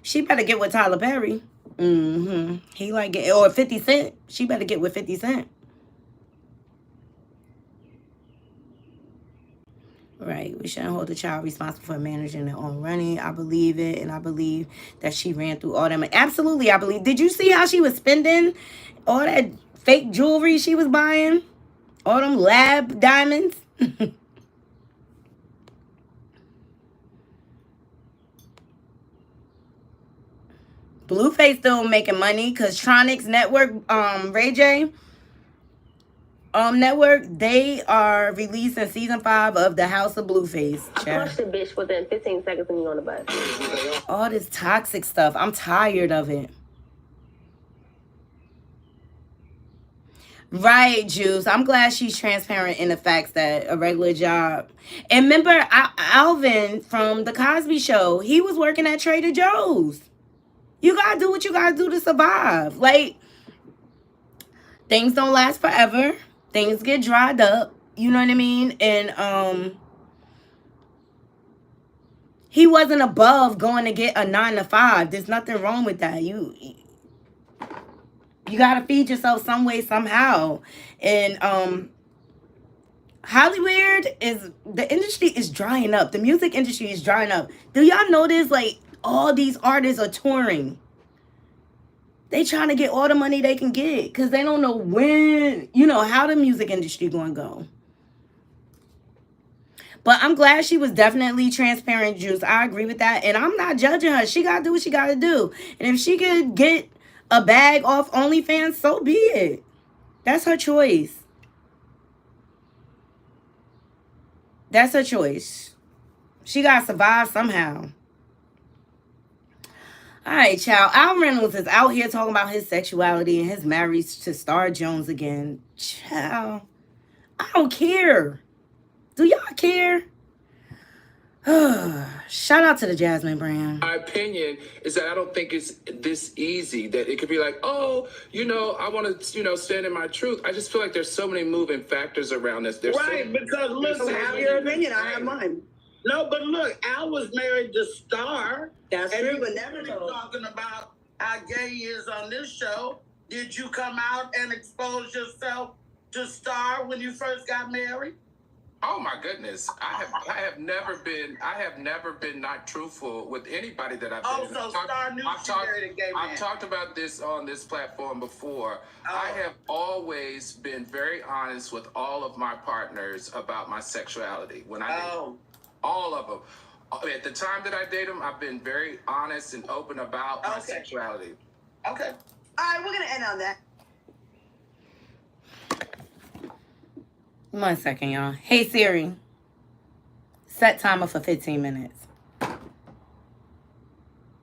she better get with Tyler Perry. He like it, or 50 Cent. She better get with 50 Cent. Right, we shouldn't hold the child responsible for managing their own money. I believe it, and I believe that she ran through all that. Absolutely, I believe. Did you see how she was spending all that fake jewelry she was buying? All them lab diamonds? Blueface still making money because Tronics Network, Ray J Network, they are releasing season 5 of The House of Blueface. I crushed a bitch within 15 seconds when you on the bus. All this toxic stuff. I'm tired of it. Right, Juice. I'm glad she's transparent in the facts that a regular job. And remember, Alvin from The Cosby Show, he was working at Trader Joe's. You gotta do what you gotta do to survive. Like, things don't last forever. Things get dried up. You know what I mean? And he wasn't above going to get a 9-to-5. There's nothing wrong with that. You gotta feed yourself some way, somehow. And Hollywood the industry is drying up. The music industry is drying up. Do y'all notice, like, all these artists are touring? They trying to get all the money they can get because they don't know when, how the music industry going to go. But I'm glad she was definitely transparent, Juice. I agree with that. And I'm not judging her. She got to do what she got to do. And if she could get a bag off OnlyFans, so be it. That's her choice. That's her choice. She got to survive somehow. All right, child. Al Reynolds is out here talking about his sexuality and his marriage to Star Jones again. Child, I don't care. Do y'all care? Shout out to the Jasmine brand. My opinion is that I don't think it's this easy, that it could be like, oh, I want to, stand in my truth. I just feel like there's so many moving factors around this. Right, because look, So have your opinion. I have mine. no, but look, Al was married to Star. That's and true, you but never told. talking about how gay he is on this show. Did you come out and expose yourself to Star when you first got married? Oh my goodness. I have never been not truthful with anybody that I've been. Oh, so Star knew she married a gay man. I've talked about this on this platform before. Oh. I have always been very honest with all of my partners about my sexuality. When I date all of them. At the time that I date them, I've been very honest and open about my sexuality. Okay. All right, we're going to end on that. 1 second, y'all. Hey, Siri. Set timer for 15 minutes.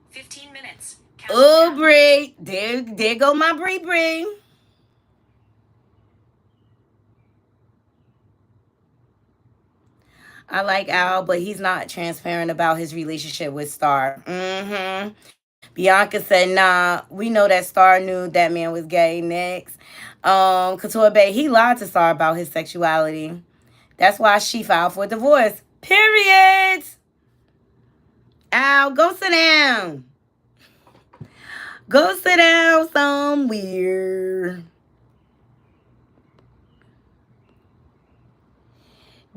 15 minutes. Oh, Bree. There go my Bree. I like Al, but he's not transparent about his relationship with Star. Bianca said, nah, we know that Star knew that man was gay. Next. Couture Bay, he lied to Star about his sexuality. That's why she filed for divorce. Period. Al, go sit down. Go sit down somewhere.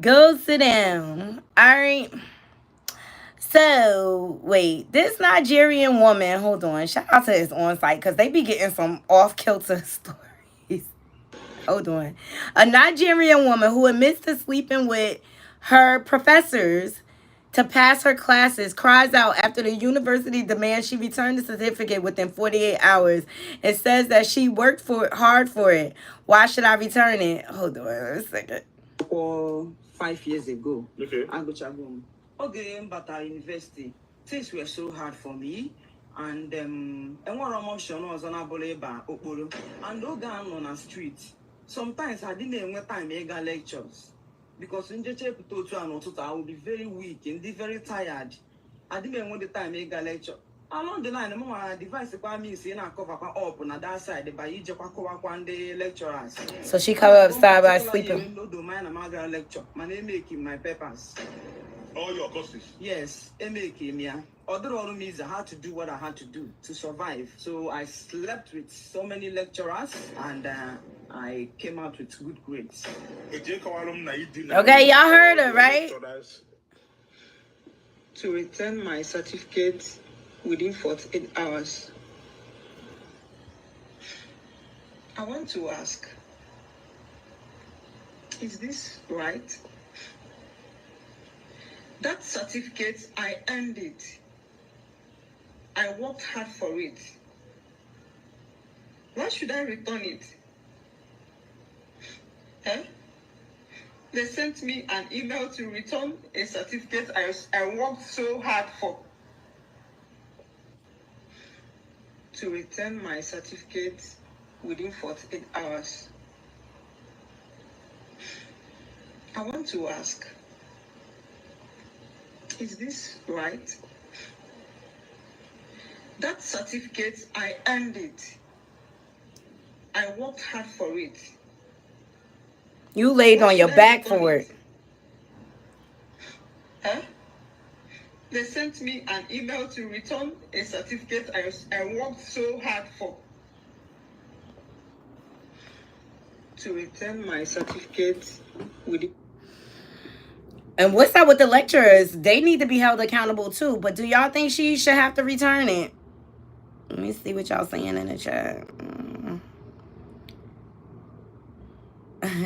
Go sit down. All right. So, wait. This Nigerian woman, hold on. Shout out to his on-site because they be getting some off-kilter stories. Hold on. A Nigerian woman who admits to sleeping with her professors to pass her classes cries out after the university demands she return the certificate within 48 hours and says that she worked hard for it. Why should I return it? Hold on a second. 5 years ago, I go to home. Okay, but at university, things were so hard for me. And one emotion was on a boleba, and no gun on a street. Sometimes I didn't have time to get lectures. Because in the chapter 2 and I will be very weak and very tired. I didn't want the time to get lecture. Along the line, the more device me saying I cover up on that side by each one day lecturers. So she covered up side by sleeping. No domain a lecture. My name making my papers. All your courses? Yes, making yeah. Other all means I had to do what I had to do to survive. So I slept with so many lecturers and I came out with good grades. Okay, y'all heard her, right? To return my certificate within 48 hours. I want to ask, is this right? That certificate, I earned it. I worked hard for it. Why should I return it? They sent me an email to return a certificate I worked so hard for. To return my certificate within 48 hours. I want to ask, is this right? That certificate, I earned it. I worked hard for it. You laid on your back for it. They sent me an email to return a certificate I worked so hard for. To return my certificate with it. And what's up with the lecturers? They need to be held accountable too. But do y'all think she should have to return it? Let me see what y'all saying in the chat.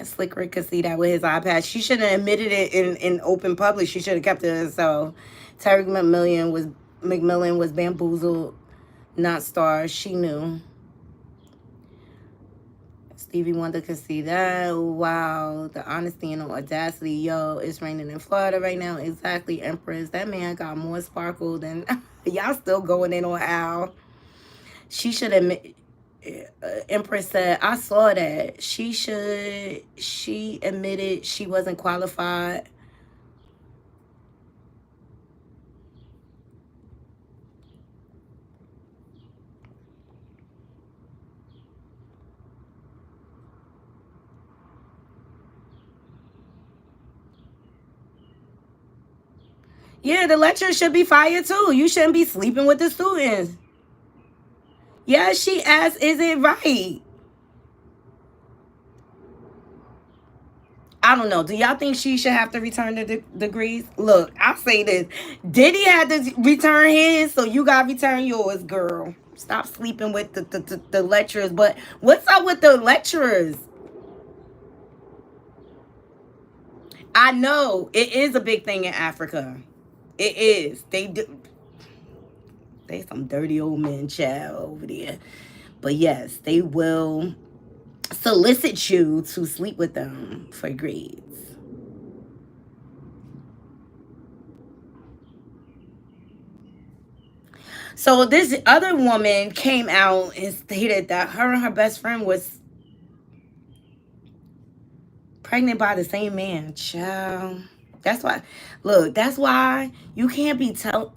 Slick Rick could see that with his iPad. She shouldn't have admitted it in open public. She should have kept it to herself. Terry McMillan was bamboozled, not Star. She knew. Stevie Wonder could see that. Wow. The honesty and the audacity. Yo, it's raining in Florida right now. Exactly, Empress. That man got more sparkle than... Y'all still going in on Al. She should admit... Empress said, I saw that. She admitted she wasn't qualified. Yeah, the lecturer should be fired too. You shouldn't be sleeping with the students. Yeah, she asked, is it right? I don't know. Do y'all think she should have to return the degrees? Look, I'll say this. Diddy had to return his, so you got to return yours, girl. Stop sleeping with the lecturers. But what's up with the lecturers? I know. It is a big thing in Africa. It is. They some dirty old men, child, over there. But yes, they will solicit you to sleep with them for grades. So this other woman came out and stated that her and her best friend was pregnant by the same man. Child. That's why, look, that's why you can't be telling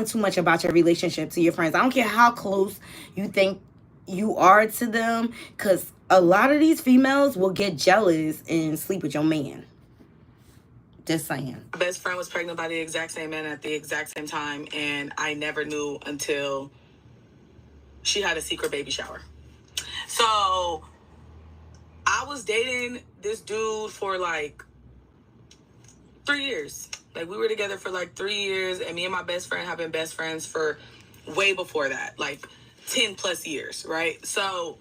too much about your relationship to your friends. I don't care how close you think you are to them, because a lot of these females will get jealous and sleep with your man. Just saying. My best friend was pregnant by the exact same man at the exact same time, and I never knew until she had a secret baby shower. So I was dating this dude for like 3 years. Like, we were together for like 3 years, and me and my best friend have been best friends for way before that, like 10 plus years, right? So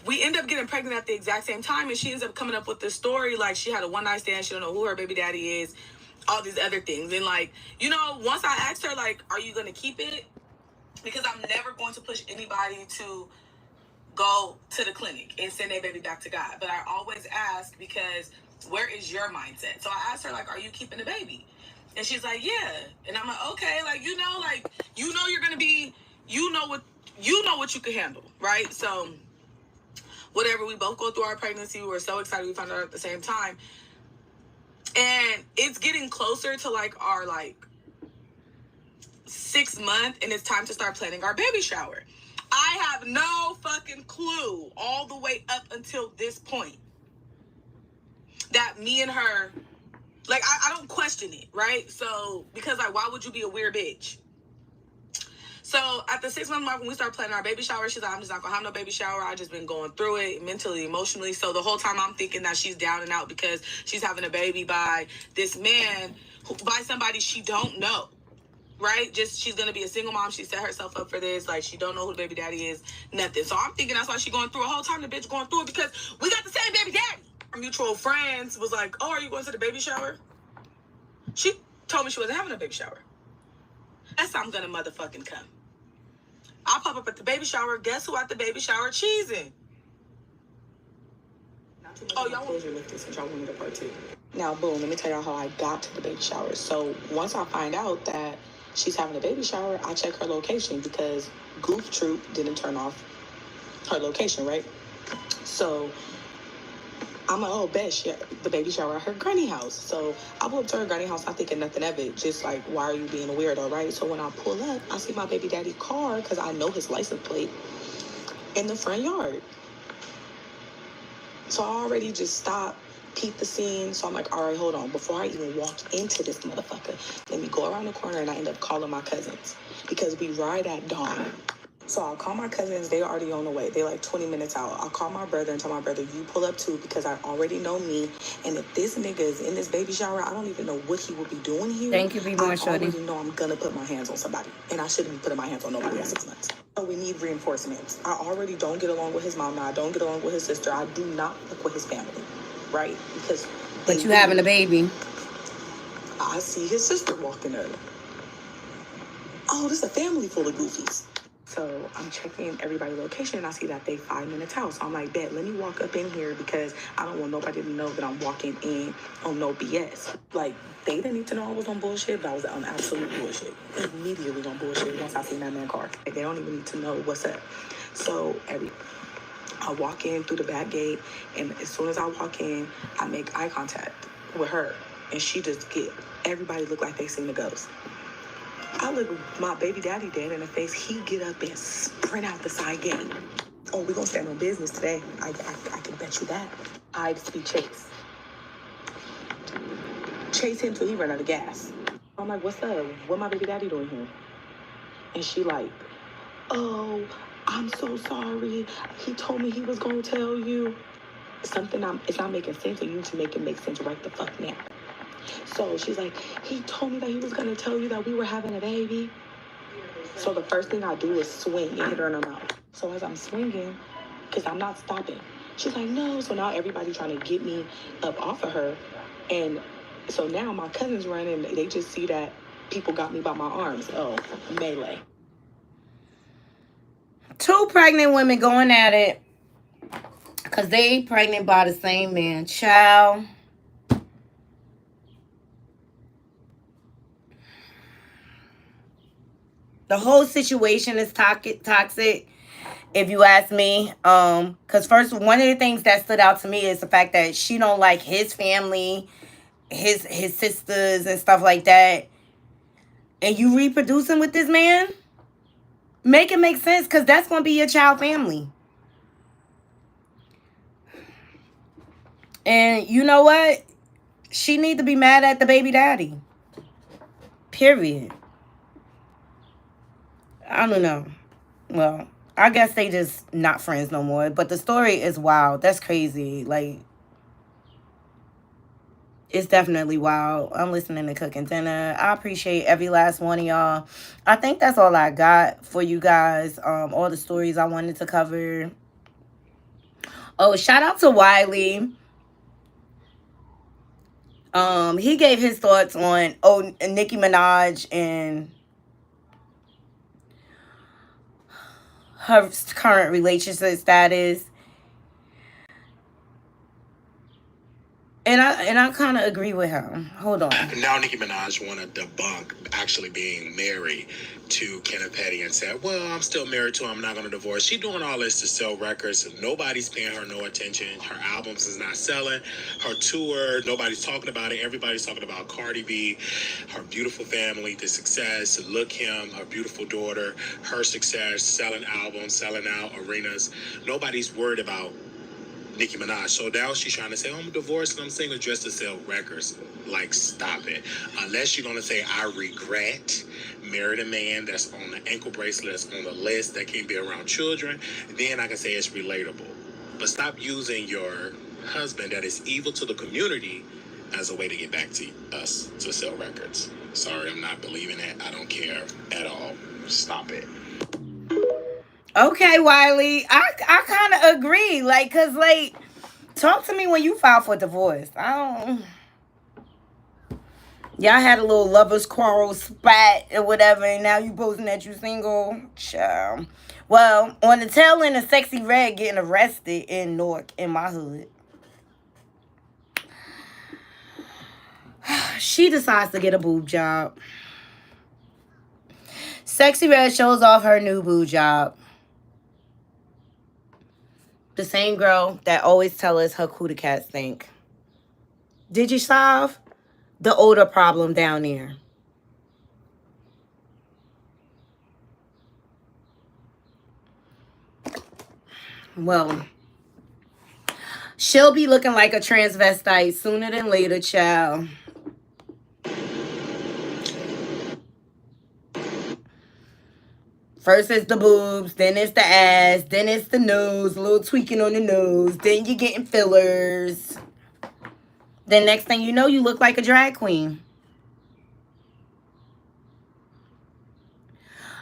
we end up getting pregnant at the exact same time, and she ends up coming up with this story like she had a one-night stand, she don't know who her baby daddy is, all these other things. And like, you know, once I asked her, like, are you gonna keep it? Because I'm never going to push anybody to go to the clinic and send their baby back to God. But I always ask, because where is your mindset? So I asked her, like, are you keeping the baby? And she's like, yeah. And I'm like, okay, like, you know you're gonna be, you know what you can handle, right? So whatever, we both go through our pregnancy. We were so excited we found out at the same time. And it's getting closer to like our like 6 month, and it's time to start planning our baby shower. I have no fucking clue all the way up until this point that me and her, like, I don't question it, right? So, because like, why would you be a weird bitch? So at the 6 month mark, when we start planning our baby shower, she's like, I'm just not gonna have no baby shower. I just been going through it mentally, emotionally. So the whole time I'm thinking that she's down and out because she's having a baby by this man, by somebody she don't know, right? Just, she's gonna be a single mom. She set herself up for this. Like, she don't know who the baby daddy is, nothing. So I'm thinking that's why she going through a whole time. The bitch going through it because we got the same baby daddy. Our mutual friends was like, oh, are you going to the baby shower? She told me she wasn't having a baby shower. That's how I'm gonna motherfucking come. I pop up at the baby shower. Guess who at the baby shower cheesing? Oh, y'all want to lift this since y'all want me to part two. Now, boom, let me tell y'all how I got to the baby shower. So once I find out that she's having a baby shower, I check her location because Goof Troop didn't turn off her location, right? So I'm like, oh, bet the baby shower at her granny house. So I pull up to her granny house, not thinking nothing of it. Just like, why are you being a weirdo, right? So when I pull up, I see my baby daddy's car, because I know his license plate, in the front yard. So I already just stopped, peeped the scene. So I'm like, all right, hold on. Before I even walk into this motherfucker, let me go around the corner, and I end up calling my cousins because we ride at dawn. So I'll call my cousins. They're already on the way. They're like 20 minutes out. I'll call my brother and tell my brother, you pull up too, because I already know me. And if this nigga is in this baby shower, I don't even know what he would be doing here. Thank you, B-Boy Shorty. I already know I'm going to put my hands on somebody. And I shouldn't be putting my hands on nobody at 6 months. So we need reinforcements. I already don't get along with his mom now. I don't get along with his sister. I do not look with his family, right? Because... But you having a baby. I see his sister walking up. Oh, this is a family full of goofies. So I'm checking everybody's location and I see that they 5 minutes out. So I'm like, bet, let me walk up in here because I don't want nobody to know that I'm walking in on no BS. Like, they didn't need to know I was on bullshit, but I was on absolute bullshit. Immediately on bullshit once I seen that man car. Like, they don't even need to know what's up. So I walk in through the back gate, and as soon as I walk in, I make eye contact with her. And she just everybody look like they seen a ghost. I look my baby daddy dead in the face. He get up and sprint out the side gate. Oh, we gonna stand on business today. I can bet you that. I speed chase. Chase him till he run out of gas. I'm like, what's up? What my baby daddy doing here? And she like, oh, I'm so sorry. He told me he was gonna tell you. It's not making sense, and you need to make it make sense right the fuck now. So she's like, he told me that he was going to tell you that we were having a baby. So the first thing I do is swing and hit her in the mouth. So as I'm swinging, because I'm not stopping, she's like, no. So now everybody's trying to get me up off of her. And so now my cousins run and they just see that people got me by my arms. Oh, melee. 2 pregnant women going at it because they pregnant by the same man. Child. The whole situation is toxic, if you ask me. Because first, one of the things that stood out to me is the fact that she don't like his family, his sisters and stuff like that. And you reproducing with this man? Make it make sense, because that's going to be your child family. And you know what? She need to be mad at the baby daddy. Period. I don't know. Well, I guess they just not friends no more. But the story is wild. That's crazy. Like, it's definitely wild. I'm listening to Cooking Dinner. I appreciate every last one of y'all. I think that's all I got for you guys. All the stories I wanted to cover. Oh, shout out to Wiley. He gave his thoughts on Nicki Minaj and her current relationship status. And I kind of agree with him. Hold on. Now Nicki Minaj want to debunk actually being married to Kenneth Petty and said, well, I'm still married to him. I'm not going to divorce. She's doing all this to sell records. Nobody's paying her no attention. Her albums is not selling. Her tour, nobody's talking about it. Everybody's talking about Cardi B, her beautiful family, the success, Look Him, her beautiful daughter, her success, selling albums, selling out arenas. Nobody's worried about Nicki Minaj. So now she's trying to say, I'm divorced and I'm single just to sell records. Like, stop it. Unless you're going to say, I regret married a man that's on the ankle bracelet, that's on the list, that can't be around children, then I can say it's relatable. But stop using your husband that is evil to the community as a way to get back to us to sell records. Sorry, I'm not believing it. I don't care at all. Stop it. Okay, Wiley. I kind of agree. Like, cause like, talk to me when you file for divorce. Y'all had a little lovers quarrel spat or whatever, and now you posting that you single. Child. Well, on the tail end of Sexy Red getting arrested in Newark, in my hood, she decides to get a boob job. Sexy Red shows off her new boob job. The same girl that always tell us her cootie cats stink. Did you solve the odor problem down there? Well, she'll be looking like a transvestite sooner than later, child. First it's the boobs, then it's the ass, then it's the nose, a little tweaking on the nose, then you're getting fillers. Then next thing you know, you look like a drag queen.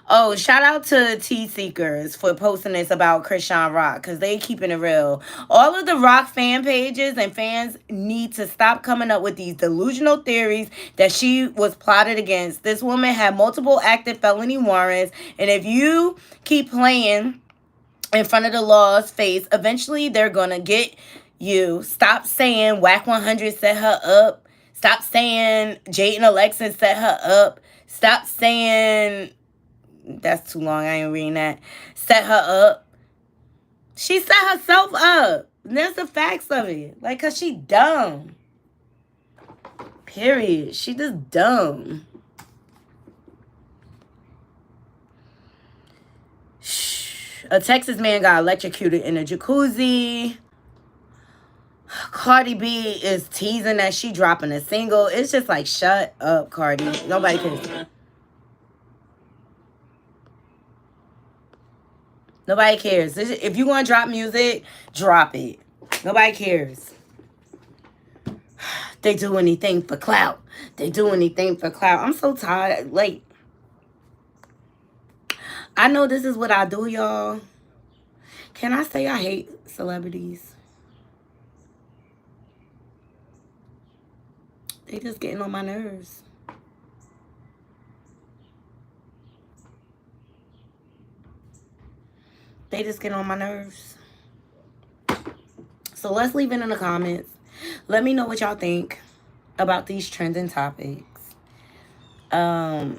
Oh, shout out to Tea Seekers for posting this about Chrisean Rock because they keeping it real. All of the Rock fan pages and fans need to stop coming up with these delusional theories that she was plotted against. This woman had multiple active felony warrants, and if you keep playing in front of the law's face, eventually they're gonna get you. Stop saying Whack 100 set her up. Stop saying Jade and Alexis set her up. Stop saying... That's too long. I ain't reading that. Set her up. She set herself up. That's the facts of it. Like, because she dumb. Period. She just dumb. A Texas man got electrocuted in a jacuzzi. Cardi B is teasing that she dropping a single. It's just like, shut up, Cardi. Nobody cares. Nobody cares. If you want to drop music, drop it. Nobody cares. They do anything for clout. They do anything for clout. I'm so tired. Like, I know this is what I do, y'all. Can I say I hate celebrities? They just getting on my nerves. They just get on my nerves. So let's leave it in the comments. Let me know what y'all think about these trending topics. I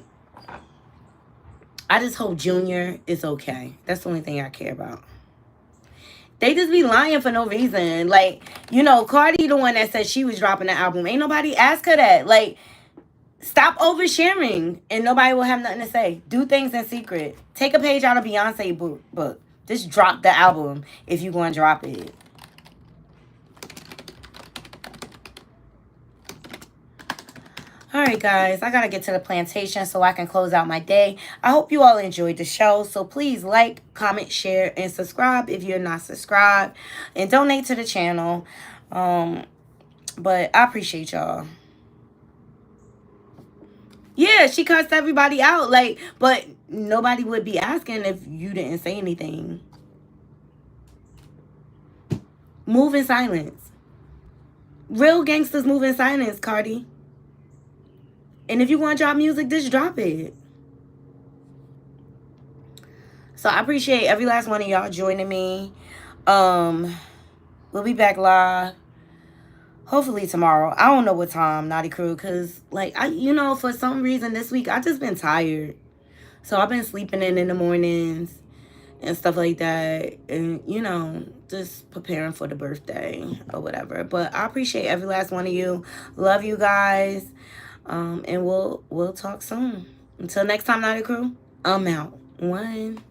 just hope Junior is okay. That's the only thing I care about. They just be lying for no reason. Like, you know, Cardi the one that said she was dropping the album. Ain't nobody ask her that. Like, stop oversharing and nobody will have nothing to say. Do things in secret. Take a page out of Beyonce's book. Just drop the album if you going to drop it. All right, guys. I got to get to the plantation so I can close out my day. I hope you all enjoyed the show. So please like, comment, share, and subscribe if you're not subscribed. And donate to the channel. But I appreciate y'all. Yeah, she cussed everybody out. Like, but nobody would be asking if you didn't say anything. Move in silence. Real gangsters move in silence, Cardi. And if you want to drop music, just drop it. So I appreciate every last one of y'all joining me. We'll be back live. Hopefully tomorrow. I don't know what time, Knotty Crew, because, like, you know, for some reason this week, I just been tired. So I've been sleeping in the mornings and stuff like that. And, you know, just preparing for the birthday or whatever. But I appreciate every last one of you. Love you guys. And we'll talk soon. Until next time, Knotty Crew, I'm out. 1.